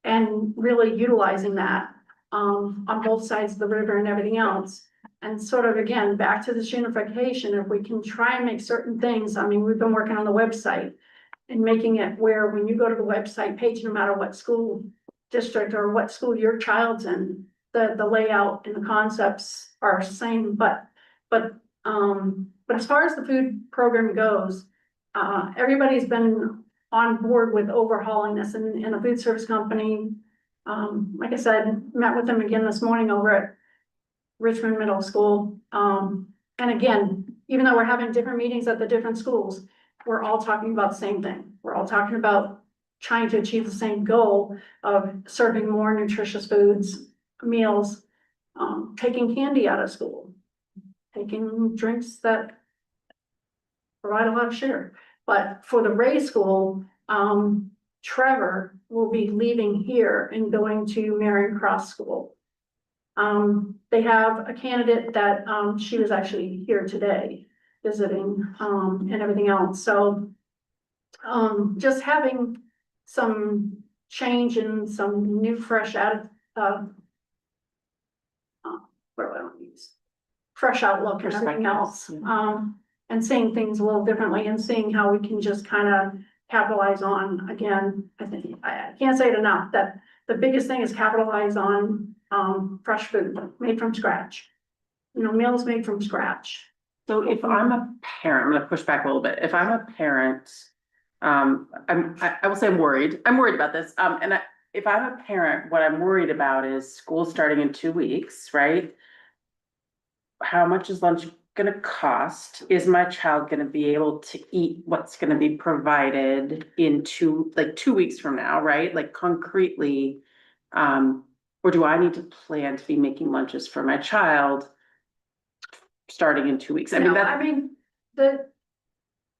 and really utilizing that on both sides of the river and everything else. And sort of, again, back to this unification, if we can try and make certain things, I mean, we've been working on the website and making it where when you go to the website page, no matter what school district or what school your child's in, the layout and the concepts are the same, but as far as the food program goes, everybody's been on board with overhauling this and the food service company. Like I said, met with them again this morning over at Richmond Middle School. And again, even though we're having different meetings at the different schools, we're all talking about the same thing. We're all talking about trying to achieve the same goal of serving more nutritious foods, meals, taking candy out of school, taking drinks that provide a lot of sugar. But for the Ray School, Trevor will be leaving here and going to Marion Cross School. They have a candidate that, she was actually here today visiting, and everything else. So, just having some change and some new, fresh what do I want to use? Fresh outlook and everything else. And seeing things a little differently and seeing how we can just kind of capitalize on, again, I think, I can't say it enough, that the biggest thing is capitalize on, fresh food made from scratch. You know, meals made from scratch. So if I'm a parent, I'm gonna push back a little bit. If I'm a parent, I will say I'm worried. I'm worried about this. If I'm a parent, what I'm worried about is school starting in 2 weeks, right? How much is lunch gonna cost? Is my child gonna be able to eat what's gonna be provided in 2 weeks from now, right? Like concretely, or do I need to plan to be making lunches for my child starting in 2 weeks? I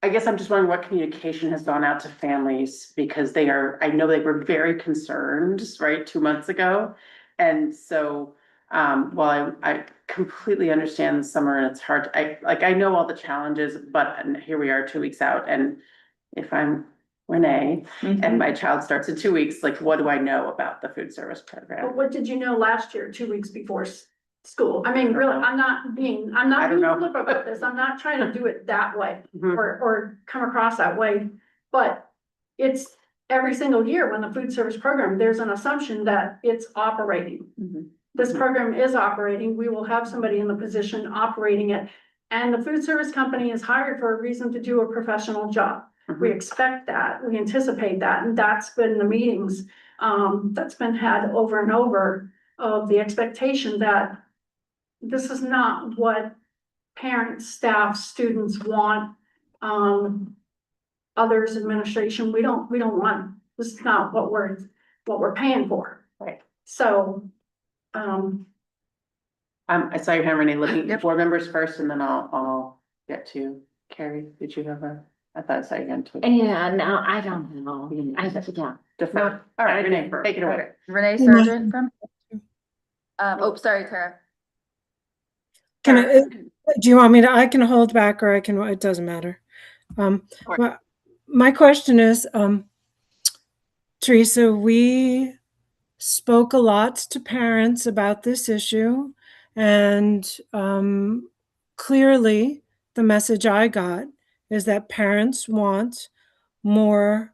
guess I'm just wondering what communication has gone out to families, because I know they were very concerned, right, 2 months ago. And so, while I completely understand the summer and it's hard, I know all the challenges, but here we are 2 weeks out, and if I'm Renee and my child starts in 2 weeks, like, what do I know about the food service But program? what did you know last year, 2 weeks before school? I mean, really, I'm not being flip about this. I'm not trying to do it that way or come across that way. But it's every single year when the food service program, there's an assumption that it's operating. This program is operating. We will have somebody in the position operating it. And the food service company is hired for a reason to do a professional job. We expect that, we anticipate that, and that's been the meetings, that's been had over and over of the expectation that this is not what parents, staff, students want, others, administration, we don't want, this is not what we're paying for. Right. So, I saw your hand, Renee. Let me, board members first, and then I'll get to Carrie. Did you have I thought I saw your hand too. Yeah, no, I don't know. Yeah. Defer. All right, Renee, take it away. Renee You know- Sargent from, sorry, Tara. Do you want me to, I can hold back or it doesn't matter. My question is, Teresa, we spoke a lot to parents about this issue, and clearly the message I got is that parents want more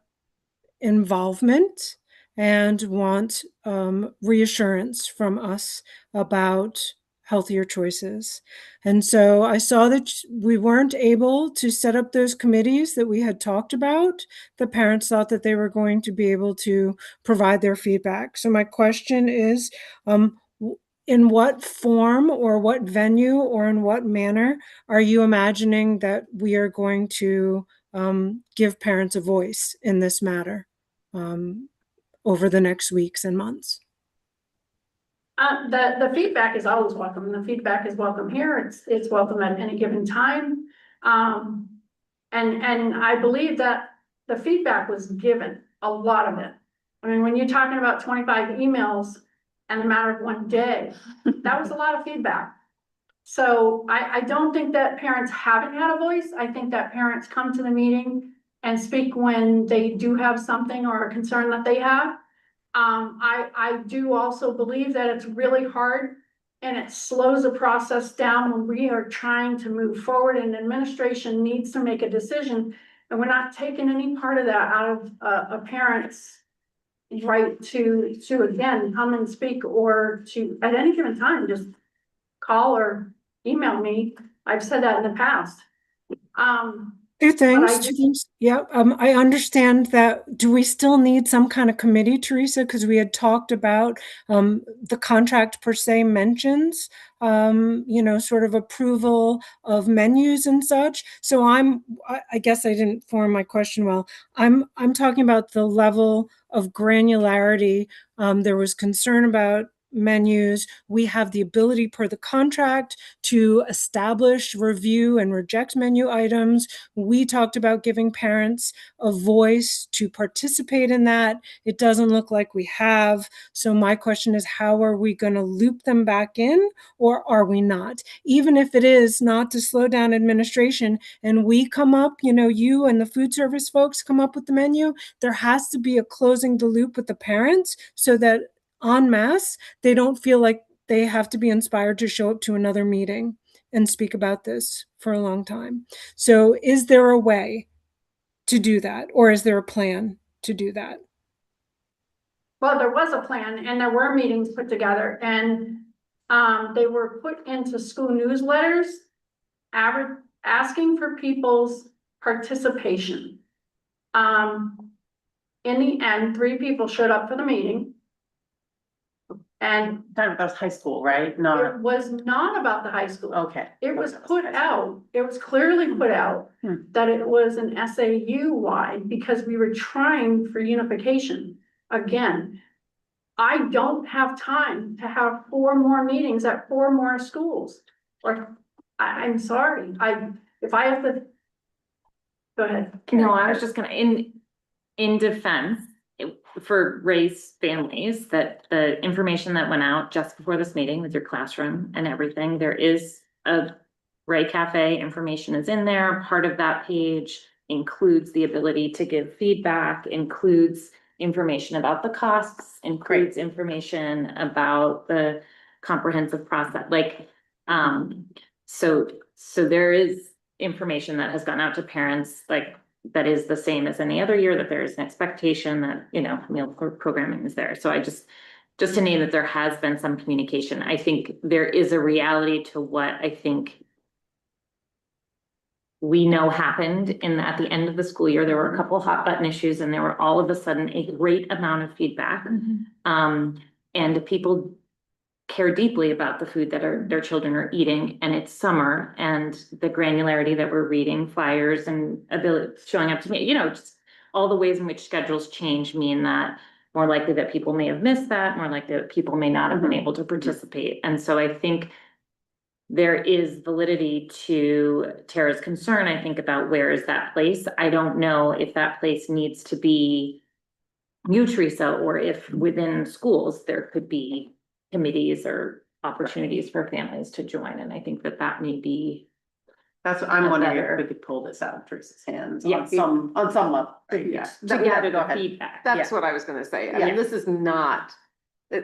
involvement and want reassurance from us about healthier choices. And so I saw that we weren't able to set up those committees that we had talked about. The parents thought that they were going to be able to provide their feedback. So my question is, in what form or what venue or in what manner are you imagining that we are going to give parents a voice in this matter over the next weeks and months? The feedback is always welcome. The feedback is welcome here. It's welcome at any given time. And I believe that the feedback was given, a lot of it. I mean, when you're talking about 25 emails in a matter of one day, that was a lot of feedback. So I don't think that parents haven't had a voice. I think that parents come to the meeting and speak when they do have something or a concern that they have. I do also believe that it's really hard and it slows the process down when we are trying to move forward and administration needs to make a decision. And we're not taking any part of that out of a parent's right to again, come and speak or to, at any given time, just call or email me. I've said that in the past. Two things, I two just- things. Yeah, I understand that. Do we still need some kind of committee, Teresa? Because we had talked about the contract per se mentions, sort of approval of menus and such. So I guess I didn't form my question well. I'm talking about the level of granularity. There was concern about menus. We have the ability per the contract to establish, review, and reject menu items. We talked about giving parents a voice to participate in that. It doesn't look like we have. So my question is, how are we going to loop them back in, or are we not? Even if it is not to slow down administration and we come up, you and the food service folks come up with the menu, there has to be a closing the loop with the parents so that en masse, they don't feel like they have to be inspired to show up to another meeting and speak about this for a long time. So is there a way to do that, or is there a plan to do that? Well, there was a plan and there were meetings put together and they were put into school newsletters, asking for people's participation. In the end, 3 people showed up for the meeting. And That was high school, right? Not, it was not about the high school. okay. It was put out, it was clearly put out that it was an SAU wide because we were trying for unification. Again, I don't have time to have 4 more meetings at 4 more schools. Or, I'm sorry, if I have to. Go ahead. No, I was just gonna, in defense, for race families, that the information that went out just before this meeting with your classroom and everything, there is a Ray Cafe information is in there. Part of that page includes the ability to give feedback, includes information about the costs, includes information about the comprehensive process, so there is information that has gone out to parents, that is the same as any other year, that there is an expectation that, meal programming is there. So just to name that there has been some communication. I think there is a reality to what I think we know happened at the end of the school year. There were a couple hot button issues and there were all of a sudden a great amount of feedback. And people care deeply about the food that their children are eating, and it's summer, and the granularity that we're reading flyers and showing up to me, just all the ways in which schedules change mean that more likely that people may have missed that, more likely that people may not have been able to participate. And so I think there is validity to Tara's concern, I think, about where is that place. I don't know if that place needs to be you, Teresa, or if within schools there could be committees or opportunities for families to join. And I think that may be. That's what I'm wondering if Another- we could pull this out of Teresa's hands Yeah. on some level. Yeah. To gather the feedback. That's what I was gonna say. I Yeah. mean, this is not,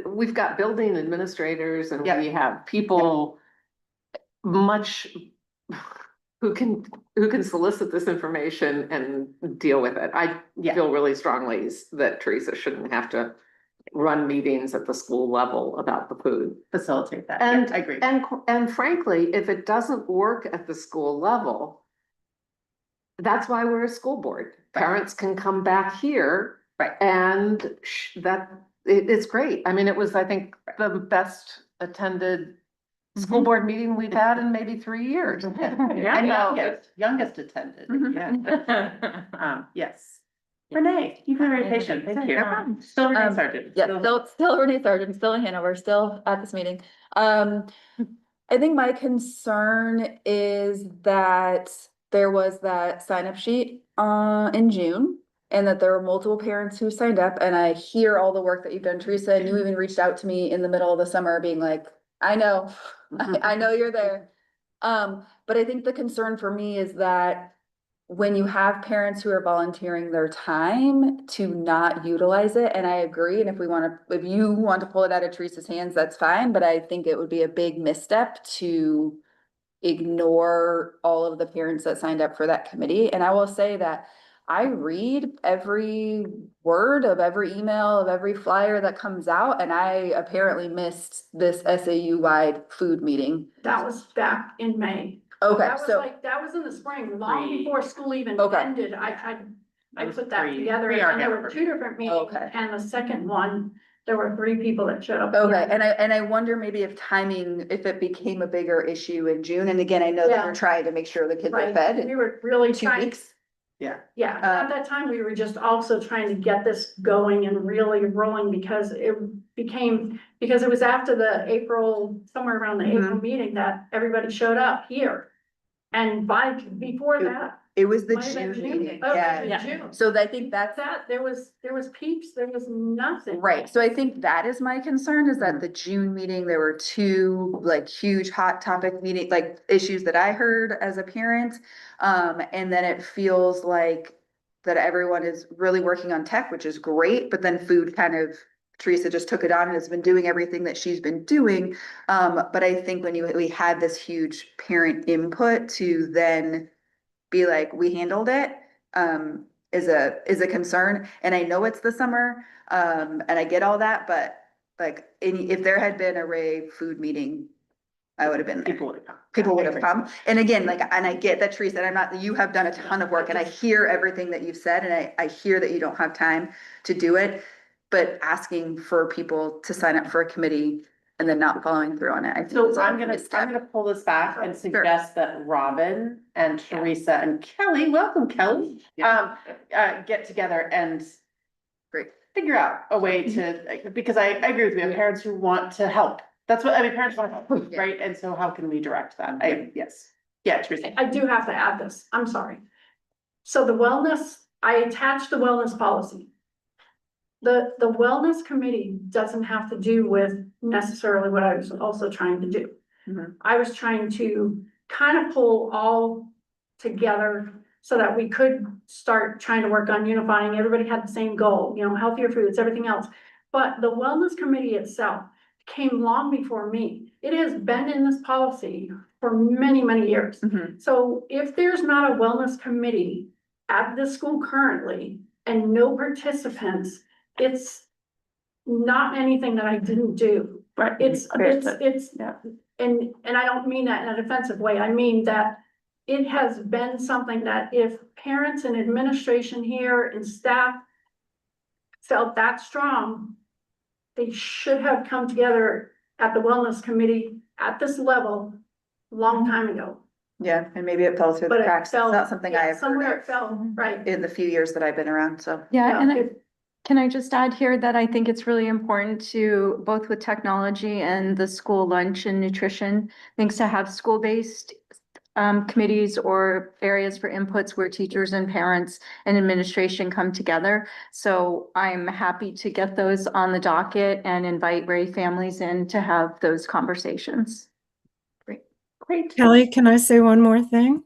we've got building administrators and Yeah. we have people much who can solicit this information and deal with it. I Yeah. feel really strongly that Teresa shouldn't have to run meetings at the school level about the food. Facilitate that. And Yeah, I agree. And frankly, if it doesn't work at the school level, that's why we're a school board. Parents can come back here. Right. And it's great. I mean, it was, I think, the best attended school board meeting we've had in maybe 3 years. Yeah, I know. youngest attended, Mhm. yeah. Yes. Renee, you've been very patient, thank you. No problem. Still Renee Sargent. Yeah, still Renee Sargent, still in Hanover, still at this meeting. I think my concern is that there was that sign up sheet in June. And that there were multiple parents who signed up, and I hear all the work that you've done, Teresa, and you even reached out to me in the middle of the summer being like, I know, I know you're there. But I think the concern for me is that when you have parents who are volunteering their time to not utilize it, and I agree, and if you want to pull it out of Teresa's hands, that's fine, but I think it would be a big misstep to ignore all of the parents that signed up for that committee. And I will say that I read every word of every email of every flyer that comes out, and I apparently missed this SAU wide food meeting. That was back in May. Okay, That was so, like, that was in the spring, long Pre- before school even Okay. ended. I That was put that pre- together, pre our and there were Hanover. 2 different meetings, Okay. and the second one, there were 3 people that showed up. okay, and I wonder maybe if timing, if it became a bigger issue in June, and again, I know that Yeah. we're trying to make sure the kids are Right, fed we in were really 2 trying, weeks. Yeah. yeah, at that time, we were just also trying to get this going and really rolling because it was after the April, somewhere around the April meeting that everybody showed up here. And before that. It was the might have been June meeting, Oh, yeah. it was June. So I think that's That, there was peeps, there was nothing. right. So I think that is my concern is Mm-hmm. that the June meeting, there were 2 like huge hot topic meeting, like issues that I heard as a parent. And then it feels like that everyone is really working on tech, which is great, but then food kind of, Teresa just took it on and has been doing everything that she's been doing. But I think when we had this huge parent input to then be like, we handled it, is a concern. And I know it's the summer, and I get all that, but like, if there had been a Ray food meeting, I would have been there. People would have come. People would have come. And again, like, and I get that, Teresa, and I'm not, you have done a ton of work and I hear everything that you've said and I hear that you don't have time to do it. But asking for people to sign up for a committee and then not following through on it, I think. is So a I'm gonna misstep. pull this back and suggest that Robin and Teresa and Kelly, welcome Kelly, get together and Great. figure out a way to, because I agree with you, we have parents who want to help. That's what, I mean, parents want to help, Yeah. right? And so how can we direct that? Yes. Yeah, Teresa. I do have to add this, I'm sorry. So the wellness, I attached the wellness policy. The wellness committee doesn't have to do with necessarily what I was also trying to do. Mhm. I was trying to kind of pull all together so that we could start trying to work on unifying. Everybody had the same goal, healthier foods, everything else. But the wellness committee itself came long before me. It has been in this policy for many, many years. Mhm. So if there's not a wellness committee at the school currently and no participants, it's not anything that I didn't do. Right. It's, Yeah. and I don't mean that in a defensive way. I mean that it has been something that if parents and administration here and staff felt that strong, they should have come together at the wellness committee at this level a long time ago. Yeah, and maybe it fell through the But it cracks. It's fell, not something I yeah, have somewhere heard it fell, right. of in the few years that I've been around, so. Yeah, and If- can I just add here that I think it's really important to, both with technology and the school lunch and nutrition, things to have school-based committees or areas for inputs where teachers and parents and administration come together. So I'm happy to get those on the docket and invite Ray families in to have those conversations. Great. Kelly, can I say one more thing?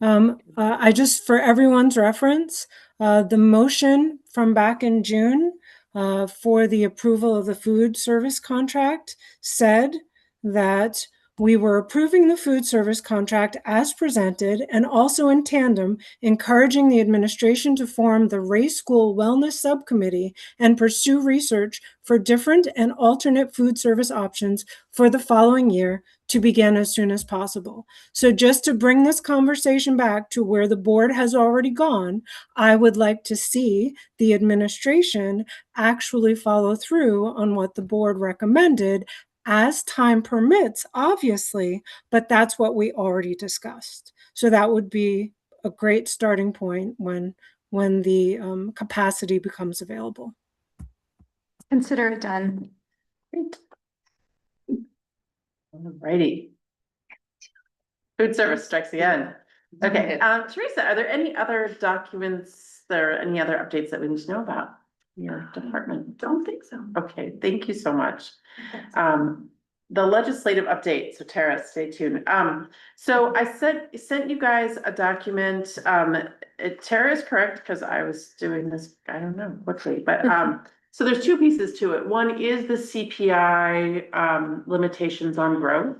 I just, for everyone's reference, the motion from back in June for the approval of the food service contract said that we were approving the food service contract as presented and also in tandem encouraging the administration to form the Ray School Wellness Subcommittee and pursue research for different and alternate food service options for the following year to begin as soon as possible. So just to bring this conversation back to where the board has already gone, I would like to see the administration actually follow through on what the board recommended as time permits, obviously, but that's what we already discussed. So that would be a great starting point when the capacity becomes available. Consider it done. Alrighty. Food service strikes again. Okay, Teresa, are there any other documents, any other updates that we need to know about your department? Don't think so. Okay, thank you so much. The legislative update, so Tara, stay tuned. So I sent you guys a document. Tara is correct because I was doing this, I don't know, quickly, but so there's 2 pieces to it. One is the CPI limitations on growth.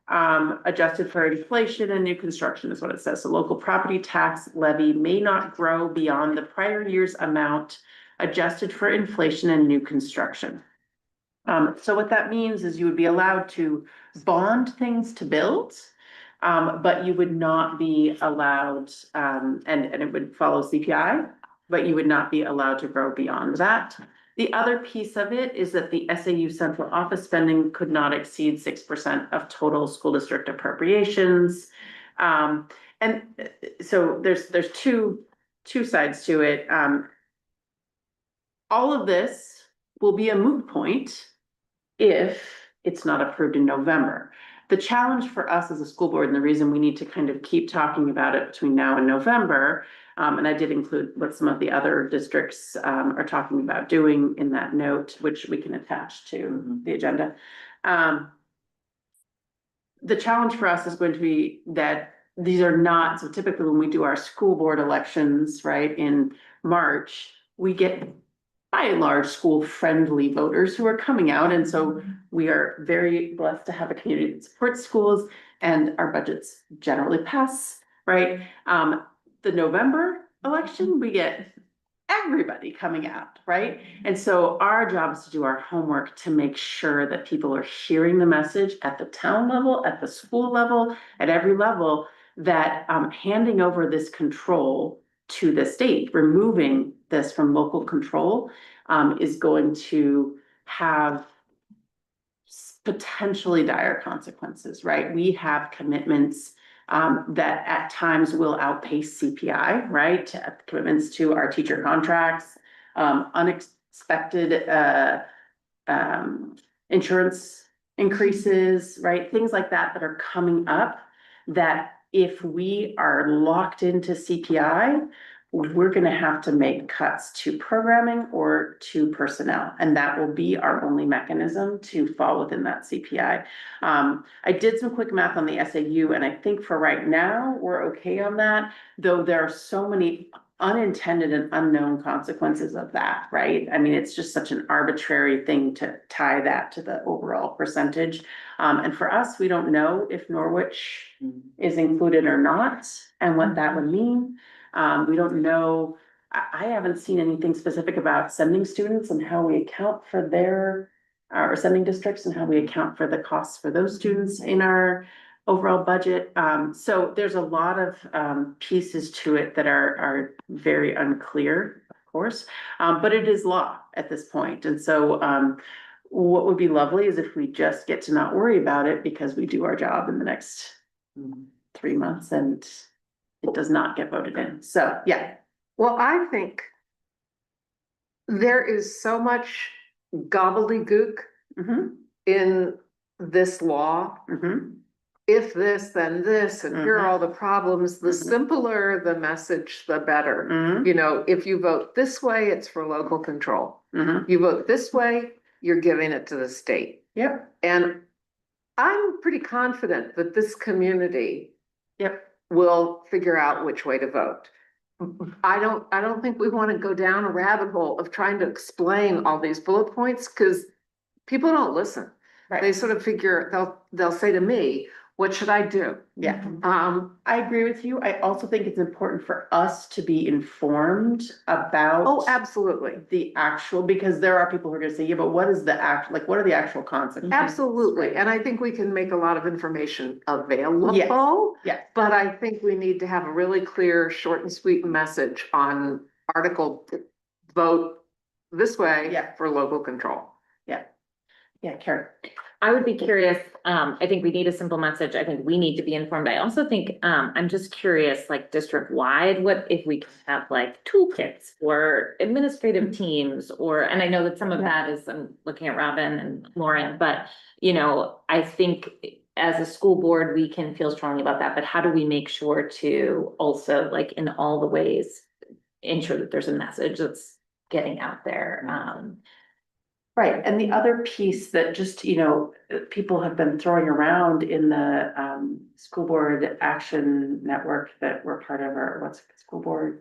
Adjusted for inflation and new construction is what it says. So local property tax levy may not grow beyond the prior year's amount adjusted for inflation and new construction. So what that means is you would be allowed to bond things to build, But you would not be allowed, and it would follow CPI, but you would not be allowed to grow beyond that. The other piece of it is that the SAU central office spending could not exceed 6% of total school district appropriations. And so there's two sides to it. All of this will be a moot point if it's not approved in November. The challenge for us as a school board, and the reason we need to kind of keep talking about it between now and November, and I did include what some of the other districts are talking about doing in that note, which we can attach to the agenda. The challenge for us is going to be that these are not, so typically when we do our school board elections, right, in March, we get by and large school-friendly voters who are coming out. And so we are very blessed to have a community that supports schools, and our budgets generally pass, right? The November election, we get everybody coming out, right? And so our job is to do our homework to make sure that people are hearing the message at the town level, at the school level, at every level, that handing over this control to the state, removing this from local control, is going to have potentially dire consequences, right? We have commitments that at times will outpace CPI, right? Commitments to our teacher contracts, unexpected insurance increases, right? Things like that that are coming up, that if we are locked into CPI, we're going to have to make cuts to programming or to personnel, and that will be our only mechanism to fall within that CPI. I did some quick math on the SAU, and I think for right now, we're okay on that, though there are so many unintended and unknown consequences of that, right? I mean, it's just such an arbitrary thing to tie that to the overall percentage. And for us, we don't know if Norwich is included or not, and what that would mean. We don't know, I haven't seen anything specific about sending students and how we account for their, or sending districts and how we account for the costs for those students in our overall budget. So there's a lot of pieces to it that are very unclear, of course, but it is law at this point. And so what would be lovely is if we just get to not worry about it because we do our job in the next 3 months and it does not get voted in. So, yeah. Well, I think there is so much gobbledygook in this law. If this, then this, and here are all the problems, the simpler the message, the better. You know, if you vote this way, it's for local control. You vote this way, you're giving it to the state. Yep. And I'm pretty confident that this community Yep. will figure out which way to vote. I don't think we want to go down a rabbit hole of trying to explain all these bullet points, because people don't listen. Right. They sort of figure, they'll say to me, what should I do? Yeah. I agree with you. I also think it's important for us to be informed about. Oh, absolutely. The actual, because there are people who are gonna say, yeah, but what is the like, what are the actual consequences? Absolutely. And I think we can make a lot of information available. Yes. But I think we need to have a really clear, short and sweet message on article, vote this way for local control. Yeah, Karen. I would be curious, I think we need a simple message. I think we need to be informed. I also think, I'm just curious, like district-wide, what if we could have like toolkits or administrative teams, or, and I know that some of that is, I'm looking at Robin and Lauren, but you know, I think as a school board, we can feel strongly about that, but how do we make sure to also, like, in all the ways, ensure that there's a message that's getting out there? Right, and the other piece that just, you know, people have been throwing around in the school board action network that we're part of, or what's it, school board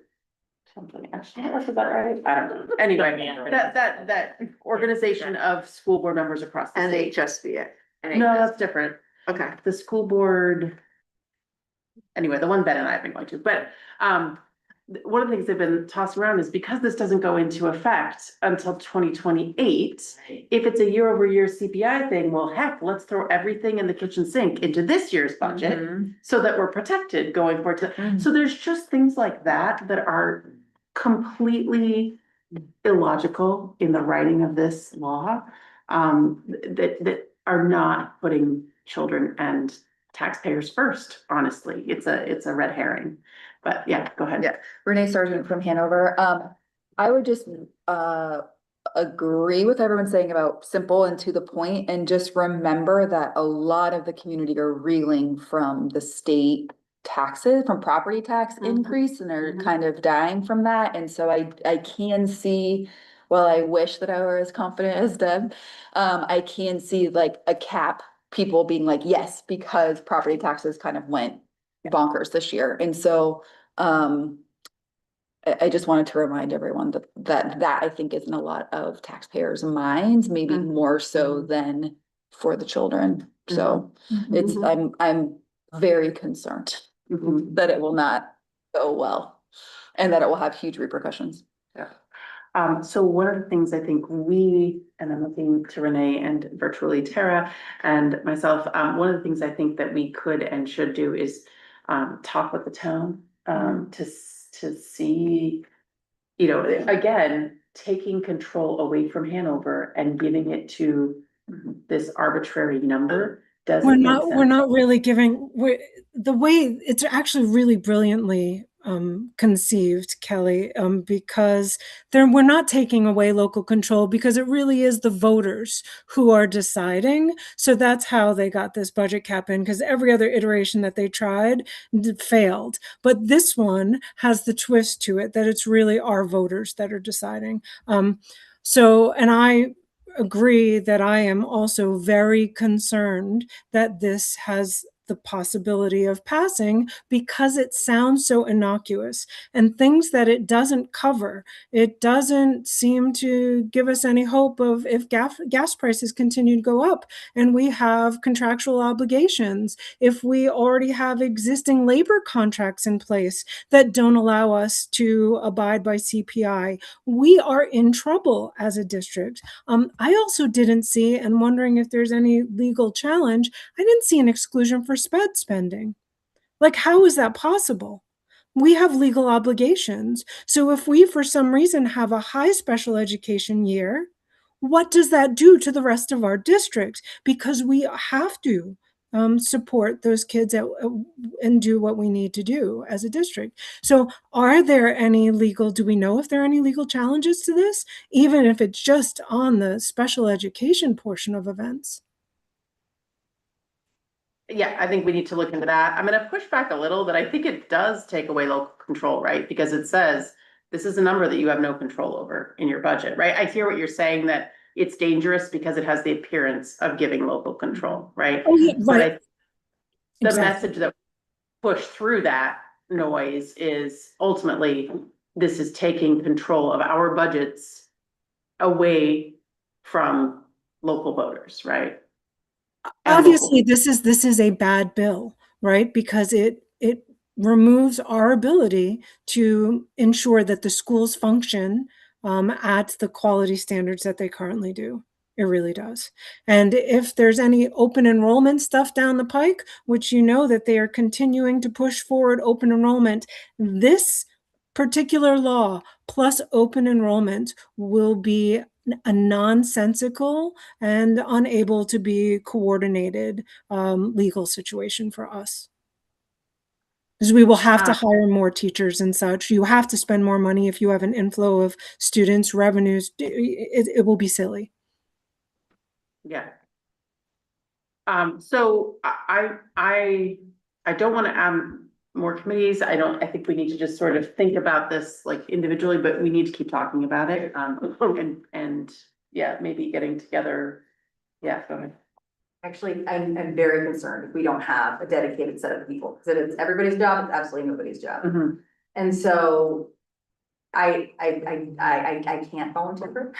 something action network, is that right? I don't know. Anyway, that organization of school board members across the state. NHSBA. No, that's different. Okay. The school board. Anyway, the one Ben and I have been going to, but one of the things they've been tossing around is because this doesn't go into effect until 2028. If it's a year over year CPI thing, well, heck, let's throw everything in the kitchen sink into this year's budget so that we're protected going forward. So there's just things like that that are completely illogical in the writing of this law. That are not putting children and taxpayers first, honestly. It's a red herring. But yeah, go ahead. Yeah. Renee Sargent from Hanover. I would just agree with everyone saying about simple and to the point, and just remember that a lot of the community are reeling from the state taxes, from property tax increase, and they're kind of dying from that. And so I can see, well, I wish that I were as confident as Deb. I can see like a cap, people being like, yes, because property taxes kind of went bonkers this year. And so I just wanted to remind everyone that I think is in a lot of taxpayers' minds, maybe more so than for the children. So it's, I'm very concerned that it will not go well and that it will have huge repercussions. Yeah. So one of the things I think and I'm looking to Renee and virtually Tara and myself, one of the things I think that we could and should do is talk with the town to see, again, taking control away from Hanover and giving it to this arbitrary number doesn't make sense. We're not really giving, the way it's actually really brilliantly conceived, Kelly, because we're not taking away local control, because it really is the voters who are deciding. So that's how they got this budget cap in, because every other iteration that they tried failed. But this one has the twist to it that it's really our voters that are deciding. And I agree that I am also very concerned that this has the possibility of passing, because it sounds so innocuous and things that it doesn't cover. It doesn't seem to give us any hope of, if gas prices continue to go up and we have contractual obligations, if we already have existing labor contracts in place that don't allow us to abide by CPI, we are in trouble as a district. I also didn't see, and wondering if there's any legal challenge, I didn't see an exclusion for SPED spending. Like, how is that possible? We have legal obligations. So if we, for some reason, have a high special education year, what does that do to the rest of our district? Because we have to support those kids and do what we need to do as a district. So do we know if there are any legal challenges to this, even if it's just on the special education portion of events? Yeah, I think we need to look into that. I'm gonna push back a little, that I think it does take away local control, right? Because it says this is a number that you have no control over in your budget, right? I hear what you're saying, that it's dangerous because it has the appearance of giving local control, right? Oh, yeah, But right. the Exactly. message that push through that noise is ultimately, this is taking control of our budgets away from local voters, right? Obviously, this is a bad bill, right? Because it removes our ability to ensure that the schools function at the quality standards that they currently do. It really does. And if there's any open enrollment stuff down the pike, which that they are continuing to push forward open enrollment, this particular law plus open enrollment will be a nonsensical and unable to be coordinated legal situation for us. Because we will have to hire more teachers and such. You have to spend more money if you have an inflow of students, revenues. It will be silly. Yeah. So I don't want to add more committees. I think we need to just sort of think about this like individually, but we need to keep talking about it. And yeah, maybe getting together. Yeah, go ahead. Actually, I'm very concerned if we don't have a dedicated set of people, because if it's everybody's job, it's absolutely nobody's job. And so I can't volunteer,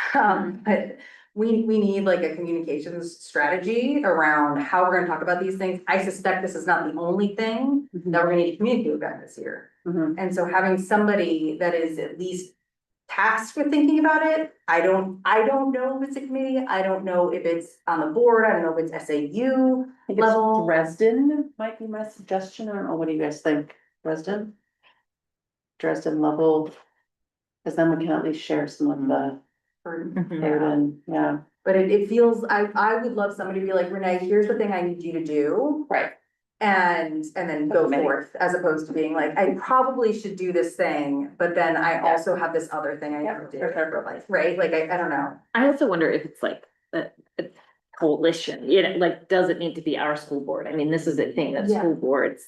we need like a communications strategy around how we're gonna talk about these things. I suspect this is not the only thing that we're gonna need to communicate about this year. Mhm. And so having somebody that is at least tasked with thinking about it, I don't know if it's a committee, I don't know if it's on the board, I don't know if it's SAU I think it's level. Dresden might be my suggestion. I don't know. What do you guys think? Dresden? Dresden level. Cause then we can at least share some of the burden, yeah. But it feels, I would love somebody to be like, Renee, here's the thing I need you to do. Right. And then go Committee. forth, as opposed to being like, I probably should do this thing, but then I also have this other thing I have to do. Right, like, I don't know. I also wonder if it's like a coalition, you know, like, does it need to be our school board? I mean, this is the thing that Yeah. school boards,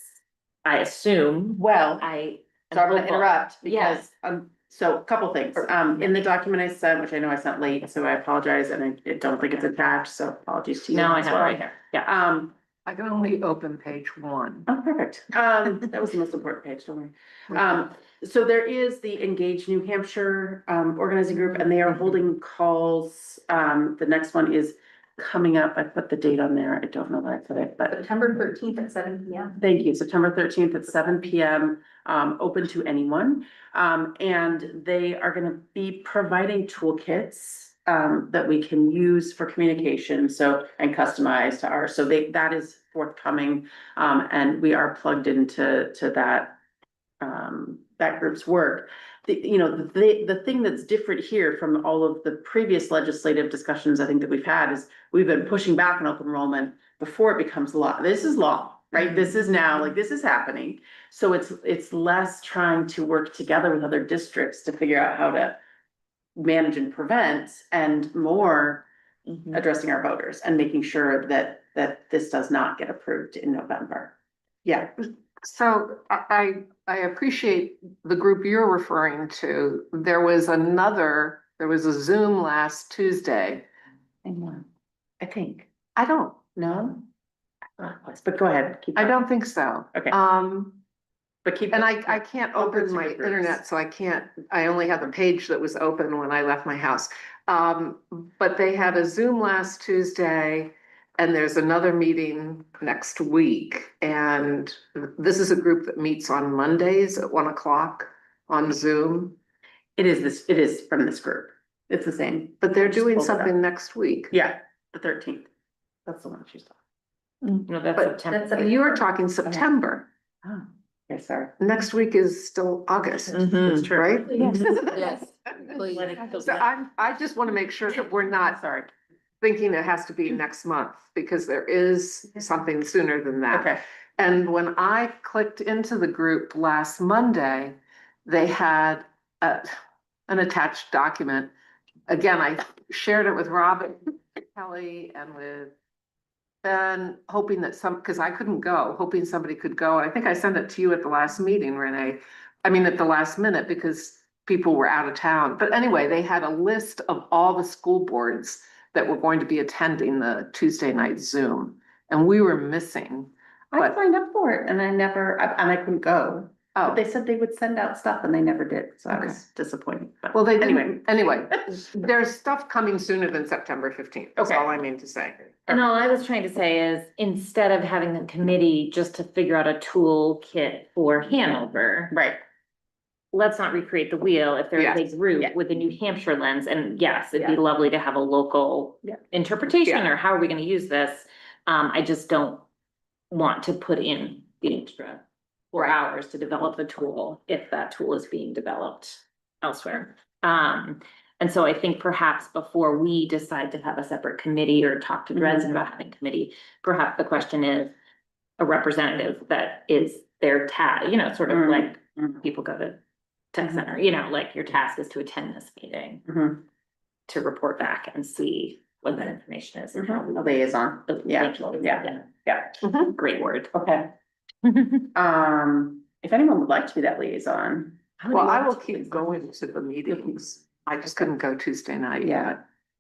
I assume, Well, I. am so I'm gonna hopeful. interrupt Yeah. because, so a couple things, in the document I sent, which I know I sent late, so I apologize, and I don't think it's attached, so apologies to you. No, I as have it well. right here, yeah. I can only open page one. Oh, perfect. That was the most important page, don't worry. So there is the Engage New Hampshire organizing group, and they are holding calls. The next one is coming up. I put the date on there. I don't know that I put it, but September 13th at 7 p.m. thank you. September 13th at 7 p.m. Open to anyone. And they are gonna be providing toolkits that we can use for communication, so, and customize to ours. So that is forthcoming. And we are plugged into that group's work. The thing that's different here from all of the previous legislative discussions I think that we've had is we've been pushing back on open enrollment before it becomes law. This is law, right? This is now, like, this is happening. So it's less trying to work together with other districts to figure out how to manage and prevent, and more addressing our voters and making sure that this does not get approved in November. Yeah. So I appreciate the group you're referring to. There was a Zoom last Tuesday. I think, I don't, no? But go ahead. Keep I going. don't think so. Okay. But keep. And I can't open my internet, so I only have the page that was open when I left my house. But they had a Zoom last Tuesday, and there's another meeting next week. And this is a group that meets on Mondays at 1 o'clock on Zoom. It is from this group. It's the same. But they're I just doing pulled it up. something next week. Yeah, the 13th. That's the one she's talking. No, that's But September. you were talking September. Oh, okay, sorry. Next week is still August, That's true. right? Yes. Let it go So back. I just want to make sure that we're not Sorry. thinking it has to be next month, because there is something sooner than that. Okay. And when I clicked into the group last Monday, they had an attached document. Again, I shared it with Robin, Kelly, and with Ben, hoping that because I couldn't go, hoping somebody could go. I think I sent it to you at the last meeting, Renee. I mean, at the last minute, because people were out of town. But anyway, they had a list of all the school boards that were going to be attending the Tuesday night Zoom, and we were missing. I But- signed up for it and I couldn't go. Oh, But they said they would send out stuff and they never did. So I Okay. was disappointed. But well, they anyway. didn't. Anyway, there's stuff coming sooner than September 15th. That's Okay. all I mean to say. And all I was trying to say is, instead of having the committee just to figure out a toolkit for Hanover, Right. let's not recreate the wheel if there's Yes. a group Yeah. with a New Hampshire lens. And yes, it'd be Yeah. lovely to have a local Yeah. interpretation, Yeah. or how are we gonna use this? I just don't want to put in the extra 4 hours to develop a tool if that tool is being developed elsewhere. And so I think perhaps before we decide to have a separate committee or talk to Dresden about having a committee, perhaps the question is a representative that is their sort of like people go to tech center, like your task is to attend this meeting, Mhm. to report back and see what that information is. and how we- A liaison. Yeah. Yeah. Mhm. Great word. Okay. If anyone would like to be that liaison. would Well, I love will to keep liaison. going to the meetings. I just couldn't go Tuesday night. Yeah.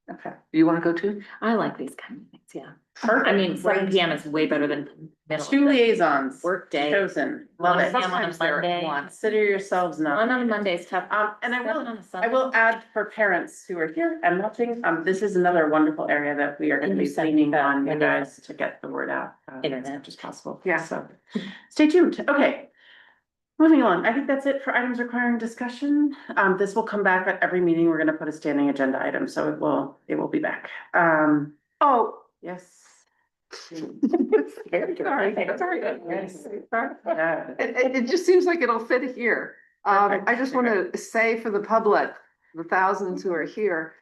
Okay. You wanna go too? I like these kind of things, yeah. Perfect. I mean, 7 p.m. is way better than middle of Two the liaisons. workday. Chosen. Love 1 it. p.m. on a Sometimes they're at Monday. once. Consider yourselves One on a nominated. Monday is tough. And I 7 will, on a I Sunday. will add for parents who are here and watching, this is another wonderful area that we are gonna And be you sent leaning me on you that guys to get the word out. As Internet. much as possible. Yeah. So, stay tuned. Okay. Moving on, I think that's it for items requiring discussion. This will come back at every meeting. We're gonna put a standing agenda item, so it will be back. Oh, yes. Sorry. Yes. Yeah. It just seems like it'll fit here. I just wanna say for the public, the thousands who are here,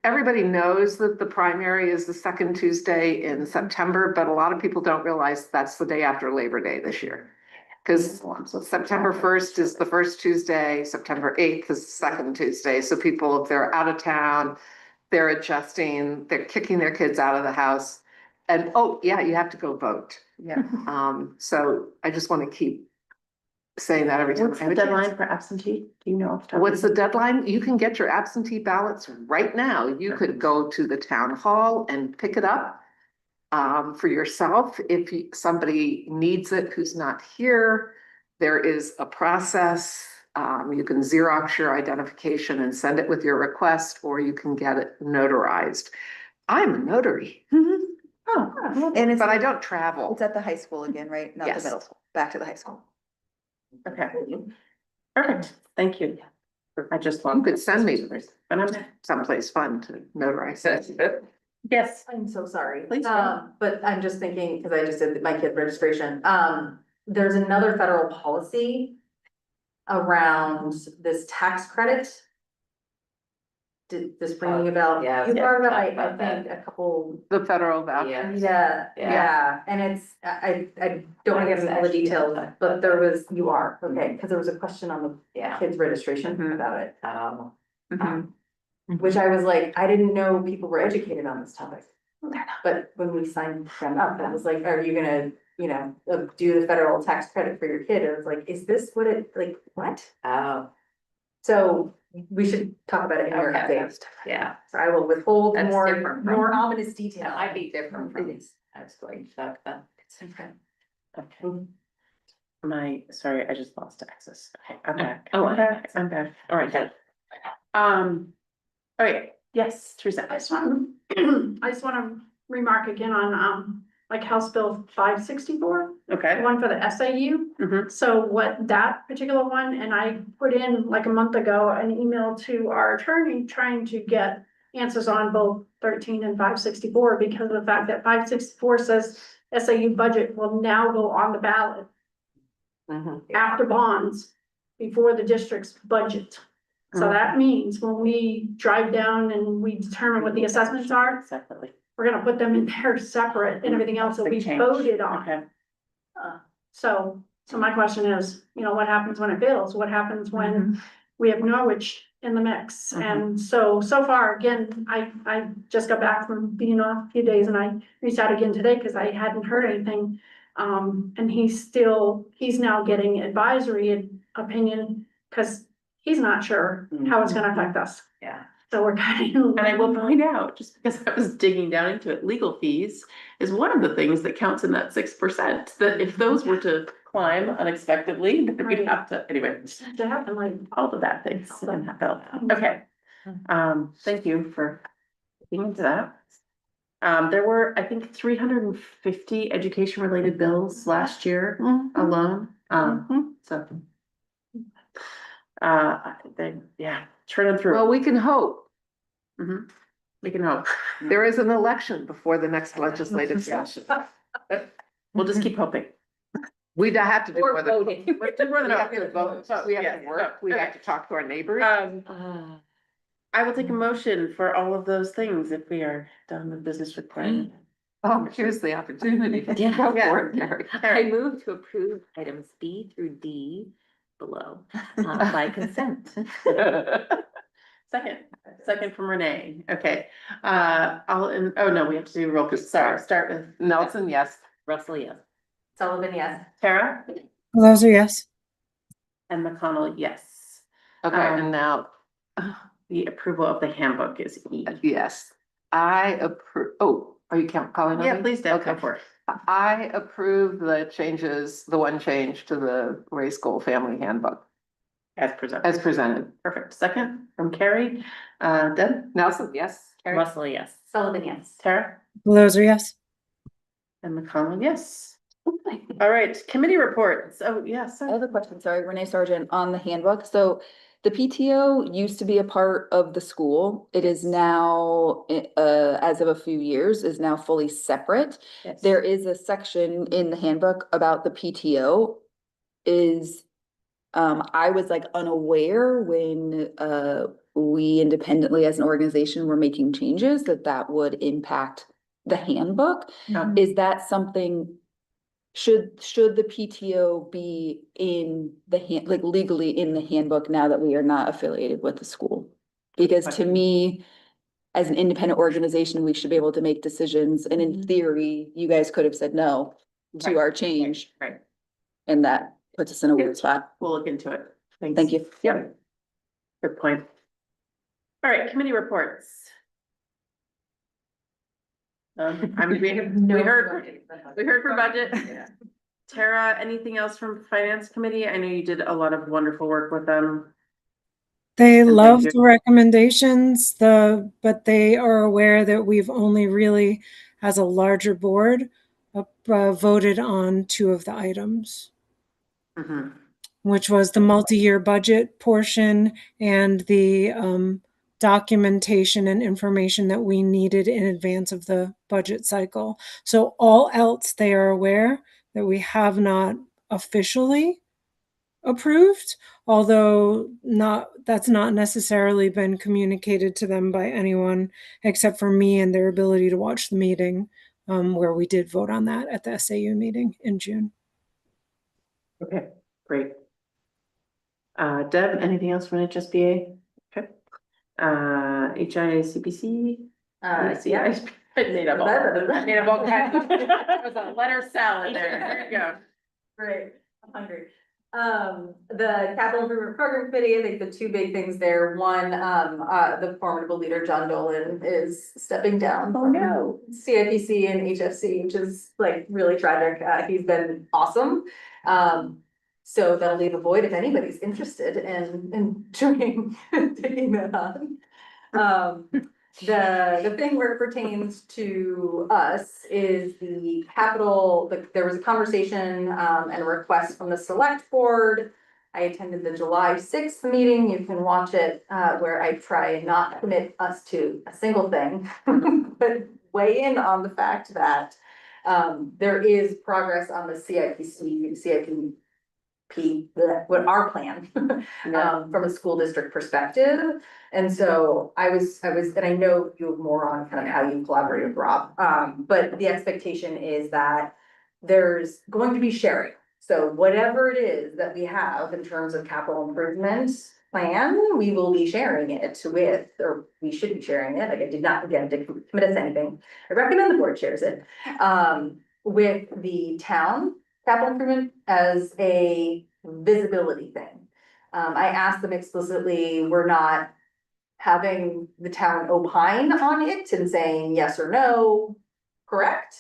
everybody knows that the primary is the second Tuesday in September, but a lot of people don't realize that's the day after Labor Day this year. Cause September 1st is the first Tuesday, September 8th is the second Tuesday, so people, if they're out of town, they're adjusting, they're kicking their kids out of the house. And, oh, yeah, you have to go vote. Yeah. So I just wanna keep saying that every time. What's I have the a chance. deadline for absentee? Do you know? off the top of What's your the deadline? You can get your absentee ballots right now. You could go to the town hall and pick it up. For yourself, if somebody needs it who's not here, there is a process. You can Xerox your identification and send it with your request, or you can get it notarized. I'm a notary, Oh, And it's, but I don't travel. it's at the high school again, right? Not the Yes. middle school, back to the high school. okay. Perfect. Thank you. I just You want. could send me But I'm, someplace fun to notarize it. yes. I'm so sorry. Please go. But I'm just thinking, because I just did my kid registration, there's another federal policy around this tax credit. Did this bring you about? Yeah, You yeah, brought it up, talked I about that. think, a couple. The federal voucher. Yeah. Yeah, and it's, I don't wanna get into all the details, but there was, you are, okay, because there was a question on the Yeah. kids' registration Mhm. about it. Mhm. Which I was like, I didn't know people were educated on this topic. But when we signed them up, I was like, are you gonna, do the federal tax credit for your kid? I was like, is this what it, like, what? Oh, So we should talk about it in your Okay. update. yeah, So I will withhold That's more, different from- more ominous detail. that might be different from. It is. I was going to talk about. Okay. Sorry, I just lost access. Okay, I'm back. Oh, I'm back. I'm back. All right, good. Okay, yes, Teresa. I just want to, I just want to remark again on, like House Bill 564, the Okay. one for the SAU. Mhm. So what that particular one, and I put in like a month ago, an email to our attorney trying to get answers on both 13 and 564, because of the fact that 564 says SAU budget will now go on the ballot Mhm. after bonds, before the district's budget. So Mhm. that means when we drive down and we determine what the assessments are, Exactly. we're gonna put them in there separate and everything else that we Big change. voted on. Okay. So my question is, what happens when it fails? What happens when we have Norwich in the mix? Mhm. And so far, again, I just got back from being off a few days and I reached out again today because I hadn't heard anything. And he's now getting advisory opinion because he's not sure how it's gonna affect us. Yeah. So we're kind of. And I will point out, just because I was digging down into it, legal fees is one of the things that counts in that 6%. That if those were to climb unexpectedly, then we'd Right. have to, anyway, To happen, like, all the bad things in that bill. Okay. Thank you for looking into that. There were, I think, 350 education-related bills last year alone. So. Yeah, churning through. Well, we can hope. Mhm. We can hope. There is an election before the next legislative session. We'll just keep hoping. We'd have to do Or more than. voting. We'll do more We than have to hope. vote, we have Yes, to work, we okay. have to talk to our neighbors. I will take a motion for all of those things if we are done with business with planning. Oh, here's the opportunity. Yeah. Go for it, Carrie. I move to approve items B through D below by consent. Second from Renee, okay, oh no, we have to do roll, call. Sorry, start with Nelson, yes. Russell, yes. Sullivan, yes. Tara Those are yes. and McConnell, yes. Okay, and now, the approval of the handbook is E. Yes, I approve, oh, are you calling on me? Yeah, please, Deb, go Okay. for it. I approve the changes, the one change to the Ray School Family Handbook As presented. as presented. Perfect. Second from Carrie. Deb? Nelson, yes? Carrie? Russell, yes. Sullivan, yes. Tara? Loser, yes. And McConnell, yes. All right, committee reports. Oh, yes. I have a question, sorry, Renee Sargent on the handbook. So the PTO used to be a part of the school. It is now, as of a few years, is now fully separate. Yes. There is a section in the handbook about the PTO. I was like unaware when, we independently as an organization were making changes that would impact the handbook. Um, Is that something? Should the PTO be in the like legally in the handbook now that we are not affiliated with the school? Because to me, as an independent organization, we should be able to make decisions, and in theory, you guys could have said no to Right, our change, Right, and that puts us in a weird spot. we'll look into it. Thanks. Thank you. Yep. Good point. All right, committee reports. I mean, we heard for budget. Tara, anything else from finance committee? I know you did a lot of wonderful work with them. They And thank love you. the recommendations, but they are aware that we've only really, as a larger board, voted on 2 of the items, Mhm. which was the multi-year budget portion and the documentation and information that we needed in advance of the budget cycle. So all else, they are aware that we have not officially approved, although that's not necessarily been communicated to them by anyone except for me and their ability to watch the meeting, where we did vote on that at the SAU meeting in June. Okay, great. Deb, anything else from HSBA? Okay. HICPC? Yeah. I made up all kinds of, it was a letter salad there. There you go. Great, I'm hungry. The capital improvement program committee, I think the 2 big things there, one, the formidable leader, John Dolan, is stepping down. Oh, no. CIPC and HFC, which is like really tragic. He's been awesome. So that'll leave a void if anybody's interested in doing, taking that on. The thing where it pertains to us is the capital, there was a conversation, and a request from the select board. I attended the July 6th meeting. You can watch it, where I try and not commit us to a single thing, but weigh in on the fact that, there is progress on the CIP, what our plan, from a school district perspective. And so I was, and I know you have more on kind of how you collaborate with Rob, but the expectation is that there's going to be sharing. So whatever it is that we have in terms of capital improvement plan, we will be sharing it with, or we should be sharing it, like I did not, again, didn't commit us to anything. I recommend the board shares it, with the town capital improvement as a visibility thing. I asked them explicitly, we're not having the town opine on it and saying yes or no, correct?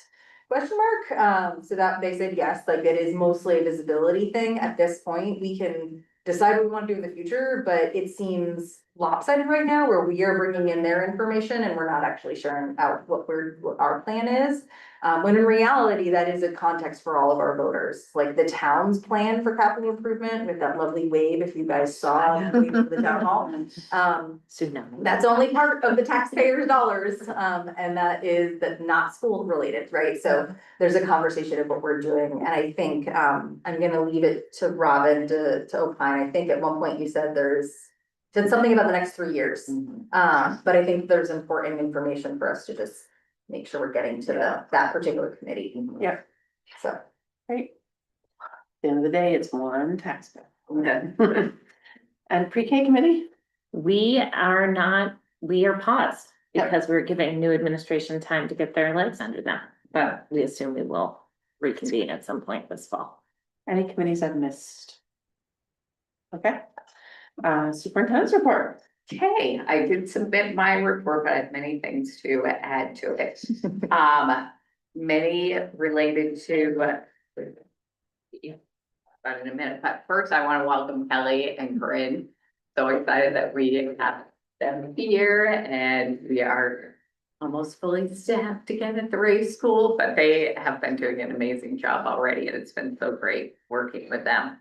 Question mark, so that they said yes, like it is mostly a visibility thing at this point. We can decide what we want to do in the future, but it seems lopsided right now where we are bringing in their information and we're not actually sharing out what our plan is. When in reality, that is a context for all of our voters, like the town's plan for capital improvement with that lovely wave, if you guys saw the town hall. That's only part of the taxpayers' dollars, and that is not school related, right? So there's a conversation of what we're doing, and I think, I'm gonna leave it to Robin to opine. I think at one point you said said something about the next 3 years. But I think there's important information for us to just make sure we're getting to that particular committee. Yeah. So. Great. At the end of the day, it's one tax bill. Okay. And pre-K committee? We are paused because we're giving new administration time to get their legs under them, but we assume we will reconvene at some point this fall. Any committees I've missed? Okay. Superintendent's report. Okay, I did submit my report, but I have many things to add to it. Many related to. About in a minute, but first I want to welcome Kelly and Corinne. So excited that we have them here and we are almost fully staffed again at the race school, but they have been doing an amazing job already and it's been so great working with them.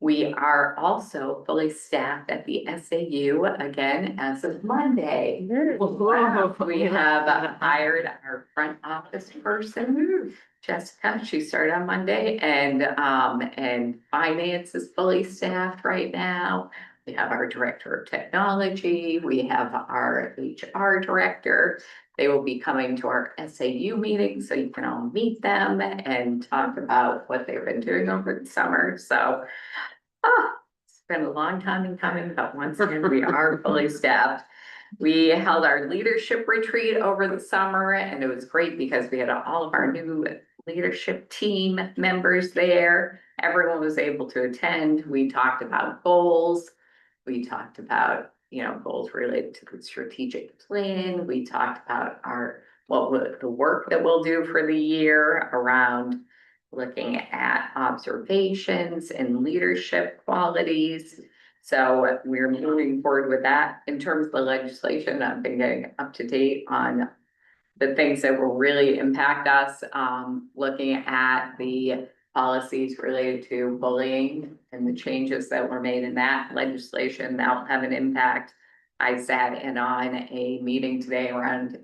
We are also fully staffed at the SAU again as of Monday. We have hired our front office person, Jessica. She started on Monday, and finance is fully staffed right now. We have our director of technology. We have our HR director. They will be coming to our SAU meeting, so you can all meet them and talk about what they've been doing over the summer. So it's been a long time in coming, but once again, we are fully staffed. We held our leadership retreat over the summer and it was great because we had all of our new leadership team members there. Everyone was able to attend. We talked about goals. We talked about, goals related to the strategic plan. We talked about the work that we'll do for the year around looking at observations and leadership qualities. So we're moving forward with that. In terms of the legislation, I've been getting up to date on the things that will really impact us, looking at the policies related to bullying and the changes that were made in that legislation that will have an impact. I sat in on a meeting today around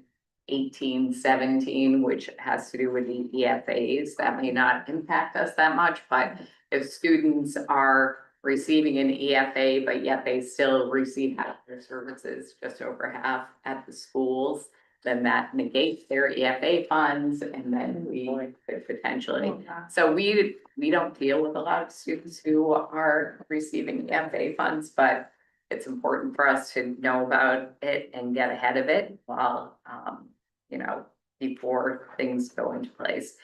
1817, which has to do with the EFAs. That may not impact us that much, but if students are receiving an EFA, but yet they still receive half their services, just over half at the schools, then that negates their EFA funds, and then we could potentially. So we don't deal with a lot of students who are receiving EFA funds, but it's important for us to know about it and get ahead of it while, before things go into place.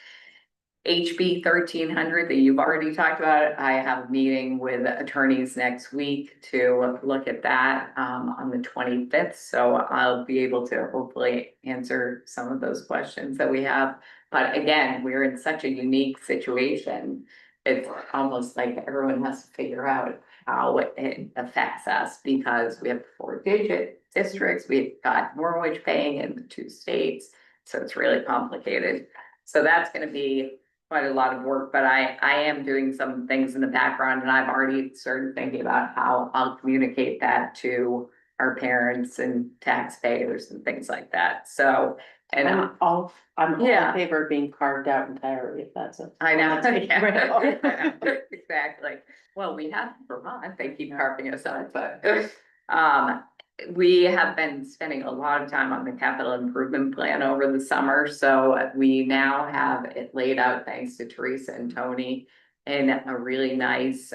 HB 1300 that you've already talked about, I have a meeting with attorneys next week to look at that on the 25th. So I'll be able to hopefully answer some of those questions that we have. But again, we're in such a unique situation. It's almost like everyone has to figure out how it affects us because we have 4-digit districts. We've got Norwich paying in the 2 states. So it's really complicated. So that's going to be quite a lot of work, but I am doing some things in the background and I've already started thinking about how I'll communicate that to our parents and taxpayers and things like that. So, and I'm all Yeah. in favor of being carved out entirely, if that's a. I know, Right. exactly. Well, we have Vermont, they keep carving us out, but, we have been spending a lot of time on the capital improvement plan over the summer. So we now have it laid out, thanks to Teresa and Tony, in a really nice,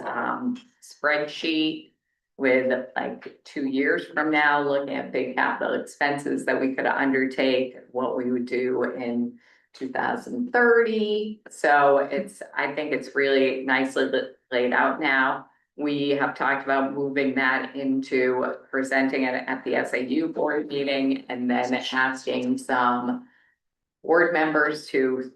spreadsheet with like 2 years from now, looking at big capital expenses that we could undertake, what we would do in 2030. So I think it's really nicely laid out now. We have talked about moving that into presenting it at the SAU board meeting and then asking some board members to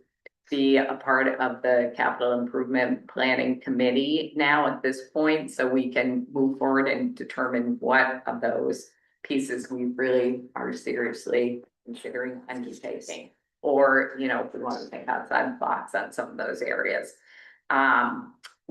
be a part of the capital improvement planning committee now at this point, so we can move forward and determine what of those pieces we really are seriously considering undertaking. Or, if we want to think outside the box on some of those areas.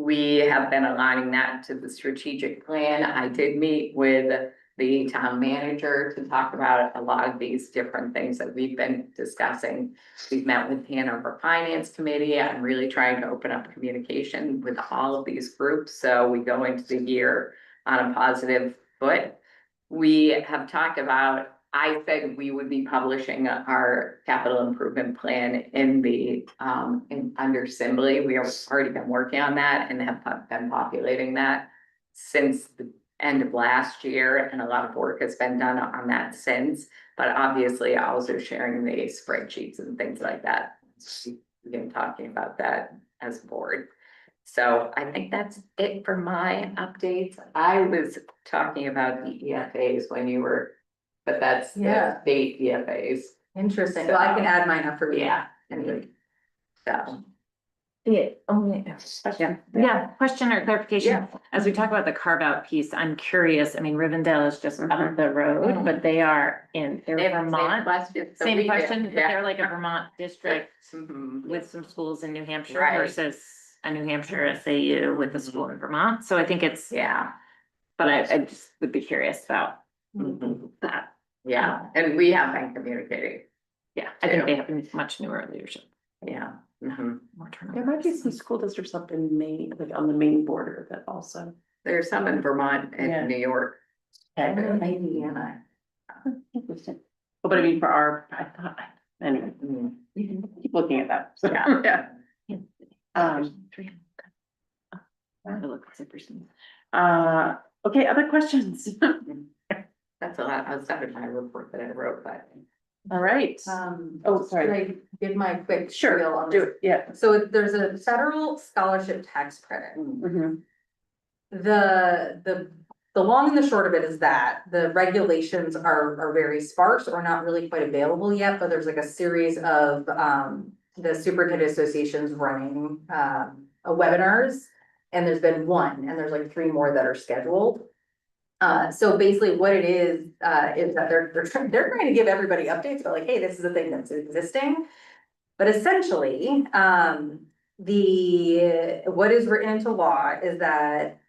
We have been aligning that to the strategic plan. I did meet with the town manager to talk about a lot of these different things that we've been discussing. We've met with Hanover Finance Committee. I'm really trying to open up communication with all of these groups, so we go into the year on a positive foot. We have talked about, I said we would be publishing our capital improvement plan under Assembly. We have already been working on that and have been populating that since the end of last year, and a lot of work has been done on that since. But obviously also sharing the spreadsheets and things like that. We've been talking about that as a board. So I think that's it for my updates. I was talking about the EFAs when you were, but that's the Yeah. state EFAs. Interesting. Well, I can add mine up for you. Yeah. Anyway. So. Yeah, yeah, question or clarification, Yeah. as we talk about the carve out piece, I'm curious, I mean, Rivendell is just up the road, but they're Vermont. Same question, but they're like a Vermont district with some schools in New Hampshire Right. versus a New Hampshire SAU with a school in Vermont, so I think it's, Yeah. but I just would be curious about that. Yeah, and we have been communicating. Yeah, I think they have much newer leadership. Yeah. More There might be some school districts up in Maine, like on the Maine border that also. There's some in Vermont Yeah. and New York. Indiana. Interesting. But I mean, for our, I thought, anyway, you can keep looking at that. So, Yeah. Okay, other questions? That's a lot outside of my report that I wrote, but. All right. Oh, sorry. Should I give my quick Sure, spiel on do this? it, yeah. So there's a federal scholarship tax credit. Mhm. The long and the short of it is that the regulations are very sparse or not really quite available yet, but there's like a series of, the superintendent associations running, webinars. And there's been one, and there's like 3 more that are scheduled. So basically what it is that they're trying to give everybody updates about like, hey, this is a thing that's existing. But essentially, what is written into law is that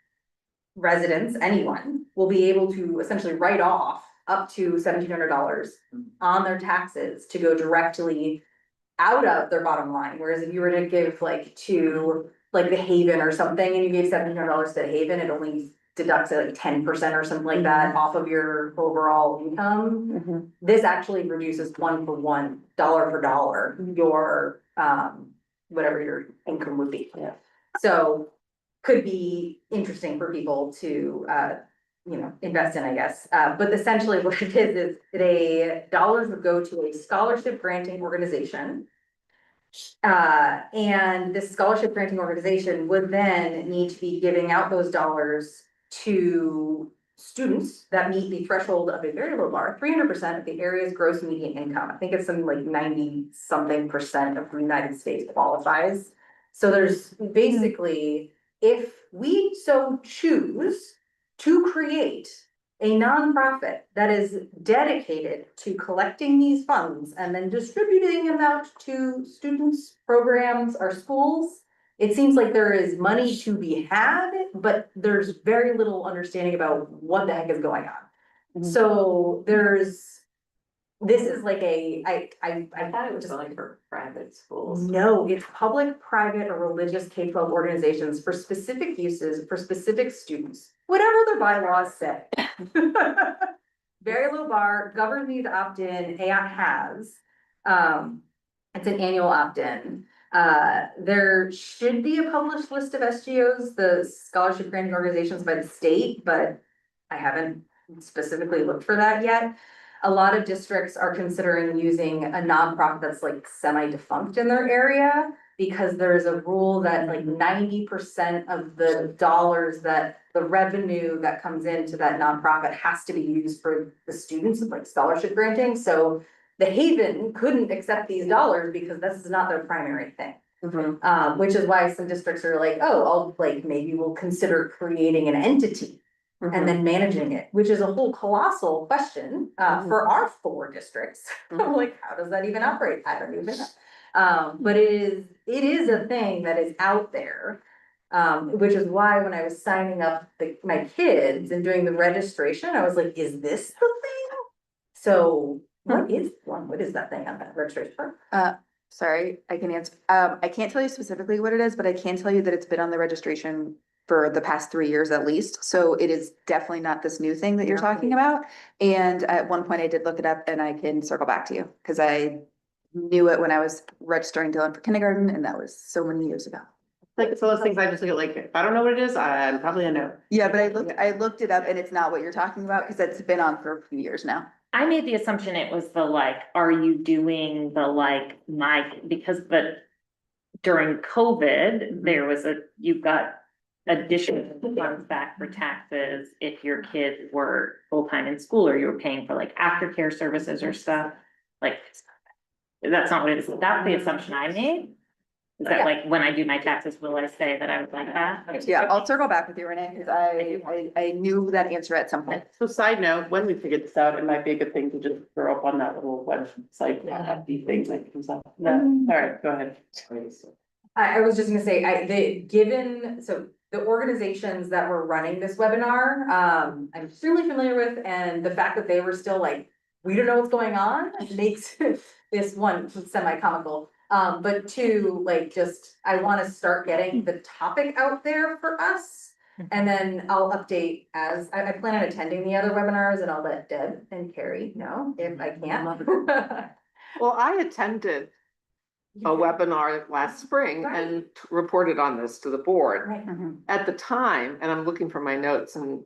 residents, anyone, will be able to essentially write off up to $1,700 on their taxes to go directly out of their bottom line. Whereas if you were to give like to like the Haven or something and you gave $1,700 to the Haven, it only deducts like 10% or something like that off of your overall income. This actually reduces 1-for-1, dollar for dollar, your whatever your income would be. Yeah. So could be interesting for people to invest in, I guess. But essentially what it is they dollars would go to a scholarship granting organization. And this scholarship granting organization would then need to be giving out those dollars to students that meet the threshold of a very low bar, 300% of the area's gross median income. I think it's something like 90-something% of the United States qualifies. So there's basically, if we so choose to create a nonprofit that is dedicated to collecting these funds and then distributing them out to students, programs, or schools, it seems like there is money to be had, but there's very little understanding about what the heck is going on. So this is like I thought it was only for private schools. no, it's public, private, or religious K-12 organizations for specific uses, for specific students, whatever their bylaws say. Very low bar, government needs to opt in, AI has. It's an annual opt-in. There should be a published list of SGOs, the scholarship granting organizations by the state, but I haven't specifically looked for that yet. A lot of districts are considering using a nonprofit that's like semi-defunct in their area because there's a rule that like 90% of the dollars that the revenue that comes into that nonprofit has to be used for the students, like scholarship granting. So the Haven couldn't accept these dollars because this is not their primary thing. Which is why some districts are like, oh, maybe we'll consider creating an entity and then managing it, which is a whole colossal question for our 4 districts. Like, how does that even operate? I don't even know. But it is a thing that is out there. Which is why when I was signing up my kids and doing the registration, I was like, is this the thing? So what is that thing on that registration form? Sorry, I can answer. I can't tell you specifically what it is, but I can tell you that it's been on the registration for the past 3 years at least. So it is definitely not this new thing that you're talking about. And at one point I did look it up and I can circle back to you because I knew it when I was registering Dylan for kindergarten and that was so many years ago. Like, it's one of those things I just look at, like, if I don't know what it is, I'm probably a no. Yeah, but I looked it up and it's not what you're talking about because it's been on for a few years now. I made the assumption it was the like, are you doing the like, because, but during COVID, there was you got additional funds back for taxes if your kids were full-time in school or you were paying for like aftercare services or stuff. Like, that's not what it is. That's the assumption I made. Is that like, when I do my taxes, will I say that I would like that? Yeah, I'll circle back with you, Renee, because I knew that answer at some point. So side note, when we figure this out, it might be a good thing to just throw up on that little website, these things that comes up. No, all right, go ahead. I was just gonna say, so the organizations that were running this webinar, I'm extremely familiar with, and the fact that they were still like, we don't know what's going on, makes this one semi-comical. But two, like, just, I wanna start getting the topic out there for us. And then I'll update as, I plan on attending the other webinars, and I'll let Deb and Carrie know if I can't. Well, I attended a webinar last spring and reported on this to the board. Right. At the time, and I'm looking for my notes and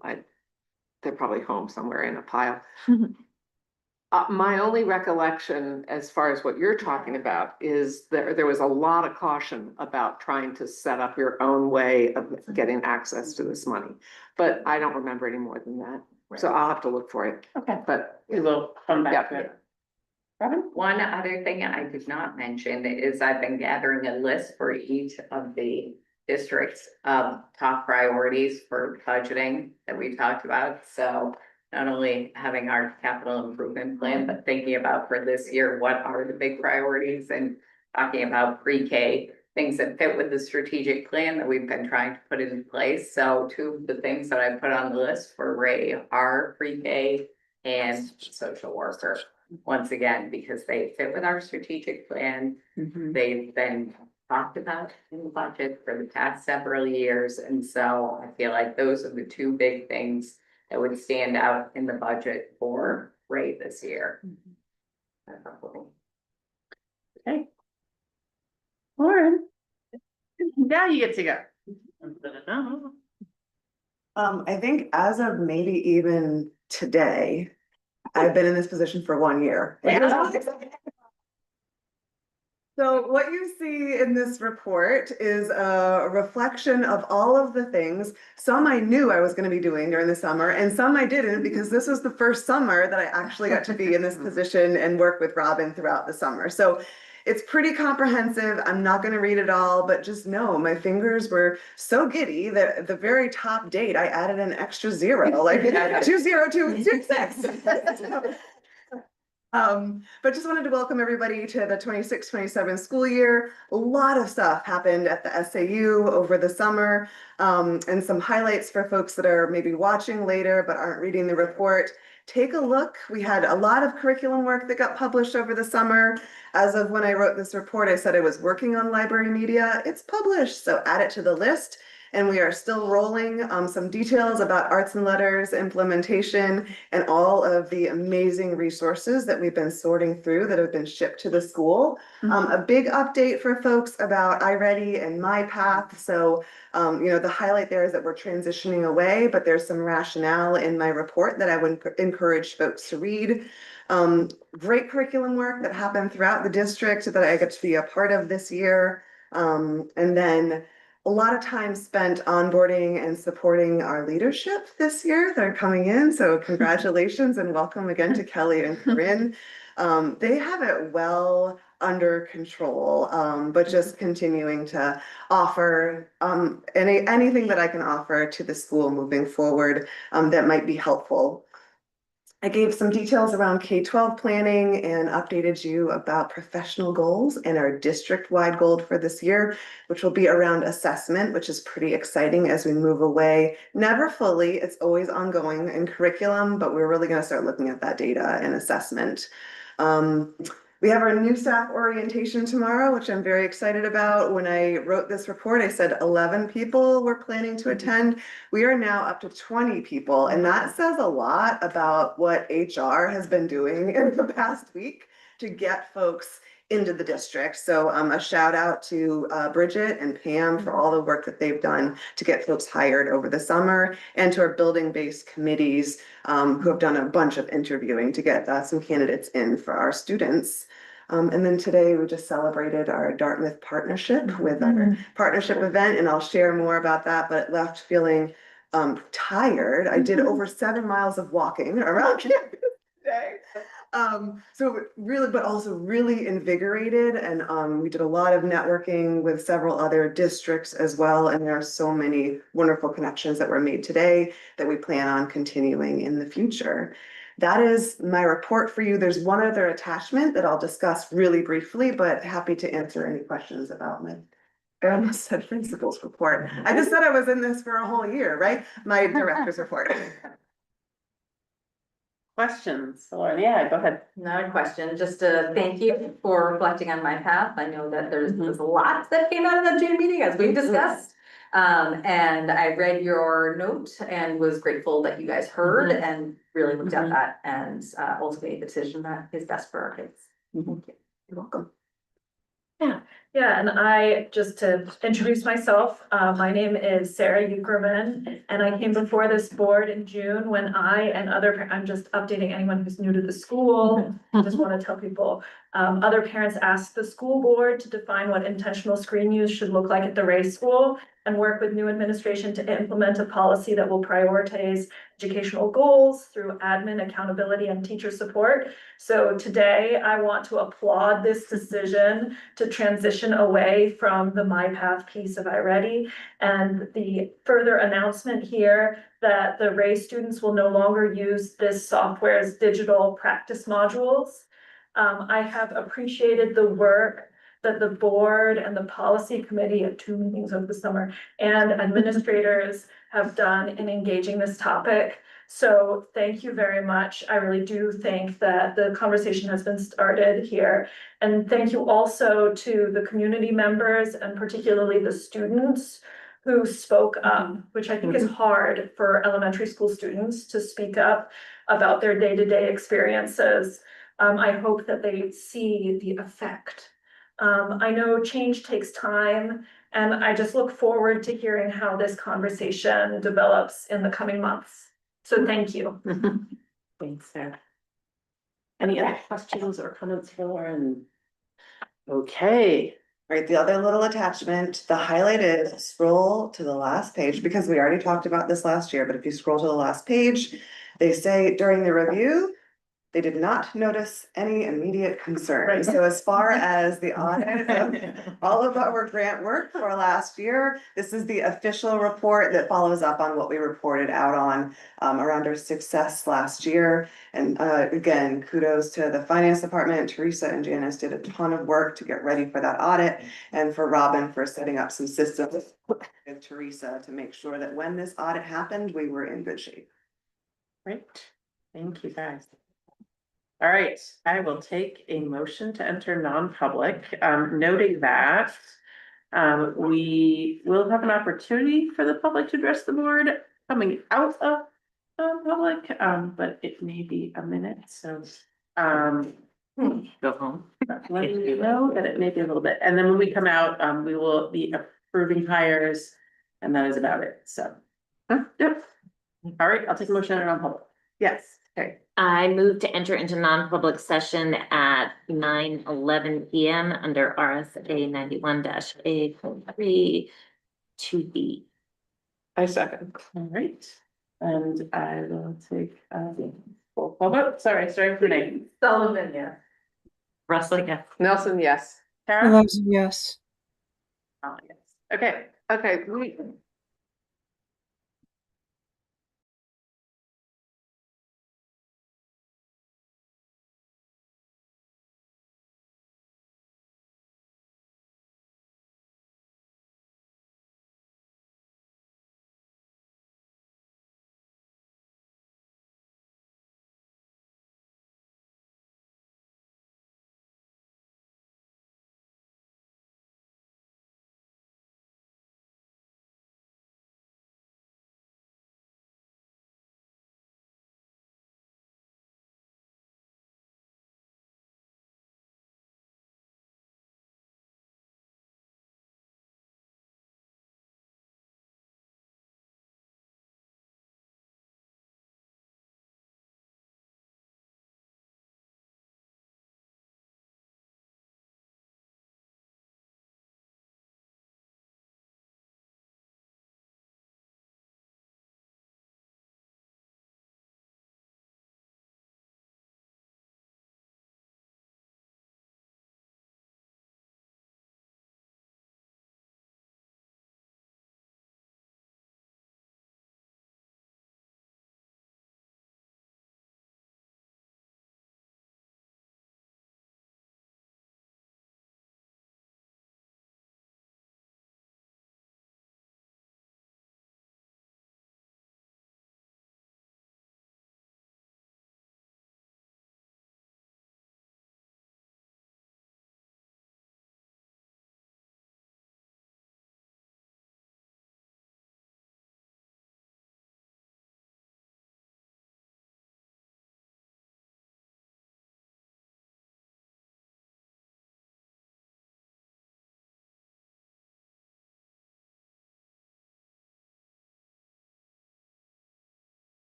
they're probably home somewhere in a pile. My only recollection, as far as what you're talking about, is there was a lot of caution about trying to set up your own way of getting access to this money. But I don't remember any more than that, so I'll have to look for it. Okay, But we will come back to it. Robin? One other thing I did not mention is I've been gathering a list for each of the districts' top priorities for budgeting that we talked about. So not only having our capital improvement plan, but thinking about for this year, what are the big priorities, and talking about pre-K, things that fit with the strategic plan that we've been trying to put into place. So two of the things that I put on the list for Ray are pre-K and social worker. Once again, because they fit with our strategic plan. They've been talked about in the budget for the past several years. And so I feel like those are the two big things that would stand out in the budget for Ray this year. Okay. Lauren? Now you get to go. I think as of maybe even today, I've been in this position for 1 year. So what you see in this report is a reflection of all of the things. Some I knew I was going to be doing during the summer, and some I didn't, because this was the first summer that I actually got to be in this position and work with Robin throughout the summer. So it's pretty comprehensive. I'm not going to read it all, but just know my fingers were so giddy that at the very top date, I added an extra zero, like 20266. But just wanted to welcome everybody to the 26-27 school year. A lot of stuff happened at the SAU over the summer, and some highlights for folks that are maybe watching later but aren't reading the report. Take a look. We had a lot of curriculum work that got published over the summer. As of when I wrote this report, I said I was working on library media. It's published, so add it to the list. And we are still rolling some details about arts and letters implementation and all of the amazing resources that we've been sorting through that have been shipped to the school. A big update for folks about iReady and My Path. So, the highlight there is that we're transitioning away, but there's some rationale in my report that I would encourage folks to read. Great curriculum work that happened throughout the district that I get to be a part of this year. And then a lot of time spent onboarding and supporting our leadership this year that are coming in. So congratulations and welcome again to Kelly and Corinne. They have it well under control, but just continuing to offer anything that I can offer to the school moving forward that might be helpful. I gave some details around K-12 planning and updated you about professional goals and our district-wide goal for this year, which will be around assessment, which is pretty exciting as we move away. Never fully, it's always ongoing in curriculum, but we're really going to start looking at that data and assessment. We have our new staff orientation tomorrow, which I'm very excited about. When I wrote this report, I said 11 people were planning to attend. We are now up to 20 people, and that says a lot about what HR has been doing in the past week to get folks into the district. So a shout out to Bridget and Pam for all the work that they've done to get folks hired over the summer, and to our building-based committees who have done a bunch of interviewing to get some candidates in for our students. And then today we just celebrated our Dartmouth partnership with our partnership event, and I'll share more about that, but left feeling tired. I did over 7 miles of walking around campus today. So really, but also really invigorated, and we did a lot of networking with several other districts as well, and there are so many wonderful connections that were made today that we plan on continuing in the future. That is my report for you. There's one other attachment that I'll discuss really briefly, but happy to answer any questions about my, I almost said principal's report. I just said I was in this for a whole year, right? My director's report. Questions? Lauren, yeah, go ahead. Not a question, just a thank you for reflecting on my path. I know that there's a lot that came out of that June meeting, as we discussed. And I read your note and was grateful that you guys heard and really looked at that and ultimately made the decision that is best for our kids. Thank you. You're welcome. Yeah, and I, just to introduce myself, my name is Sarah Uckerman, and I came before this board in June when I and I'm just updating anyone who's new to the school. I just want to tell people, other parents asked the school board to define what intentional screen use should look like at the Ray School and work with new administration to implement a policy that will prioritize educational goals through admin accountability and teacher support. So today I want to applaud this decision to transition away from the My Path piece of iReady and the further announcement here that the Ray students will no longer use this software's digital practice modules. I have appreciated the work that the board and the policy committee at 2 meetings over the summer and administrators have done in engaging this topic. So thank you very much. I really do think that the conversation has been started here. And thank you also to the community members and particularly the students who spoke up, which I think is hard for elementary school students to speak up about their day-to-day experiences. I hope that they see the effect. I know change takes time, and I just look forward to hearing how this conversation develops in the coming months. So thank you. Thanks, Sarah. Any other questions or comments for Lauren? Okay. Right, the other little attachment, the highlight is scroll to the last page, because we already talked about this last year, but if you scroll to the last page, they say during the review, they did not notice any immediate concerns. So as far as the audit of all of our grant work for last year, this is the official report that follows up on what we reported out on around our success last year. And again, kudos to the finance department. Teresa and Janice did a ton of work to get ready for that audit, and for Robin for setting up some systems with Teresa to make sure that when this audit happened, we were in good shape. Great. Thank you, guys. All right, I will take a motion to enter non-public, noting that we will have an opportunity for the public to address the board coming out of non-public, but it may be a minute, so Go home. let me know that it may be a little bit, and then when we come out, we will be approving hires, and that is about it, so. Yep. All right, I'll take a motion to enter non-public. Yes. Okay. I move to enter into non-public session at 9:11 PM under RSA 91-A3 2B. I second. All right, and I will take roll call vote. Sorry, starting for name. Sullivan, yeah. Russell, yes. Nelson, yes. Kara? Yes. Oh, yes. Okay. Okay,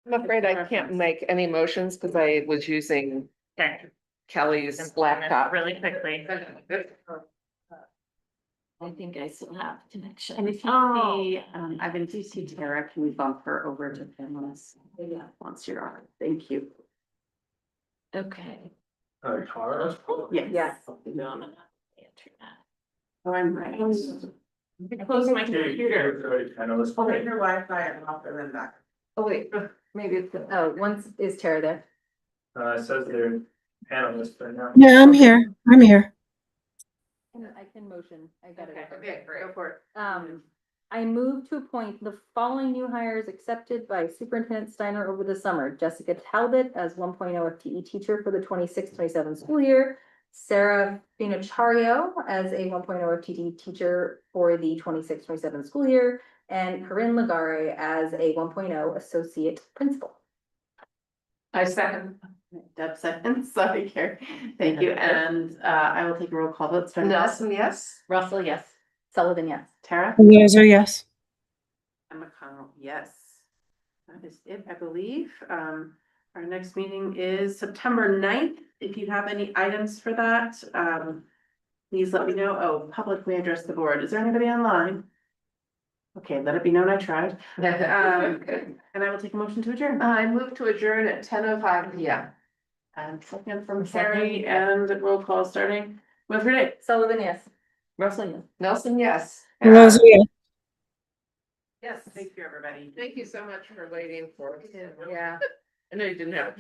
I'm afraid I can't make any motions because I was using Okay. Kelly's laptop. Really quickly. I think I still have connection. And if you see, I've been CC Tara, can we bump her over to panelists? Yeah, once you're on, thank you. Okay. Yes. Yes. Oh, I'm ready. I closed my computer. Turn your Wi-Fi and off and then back. Oh, wait, maybe it's, oh, once, is Tara there? It says they're panelists right now. Yeah, I'm here. I'm here. I can motion, I got it. Okay, great. Go for it. I move to appoint the following new hires accepted by Superintendent Steiner over the summer. Jessica Talbot as 1.0 FTE teacher for the 26-27 school year. Sarah Finocchiario as a 1.0 FTE teacher for the 26-27 school year. And Corinne Legare as a 1.0 associate principal. I second. Deb seconds, sorry, Carrie. Thank you, and I will take a roll call vote. starting with Nelson, yes? Russell, yes. Sullivan, yes. Tara? Loser, yes. And McConnell, yes. That is it, I believe. Our next meeting is September 9th. If you have any items for that, please let me know. Oh, publicly address the board. Is there anybody online? Okay, let it be known I tried. And I will take a motion to adjourn. I move to adjourn at 10:05 PM. And second from Carrie, and roll call starting with Renee. Sullivan, yes. Russell, yes. Nelson, yes. Loser, yes. Yes, thank you, everybody. Thank you so much for waiting for us. Yeah. I know you didn't have.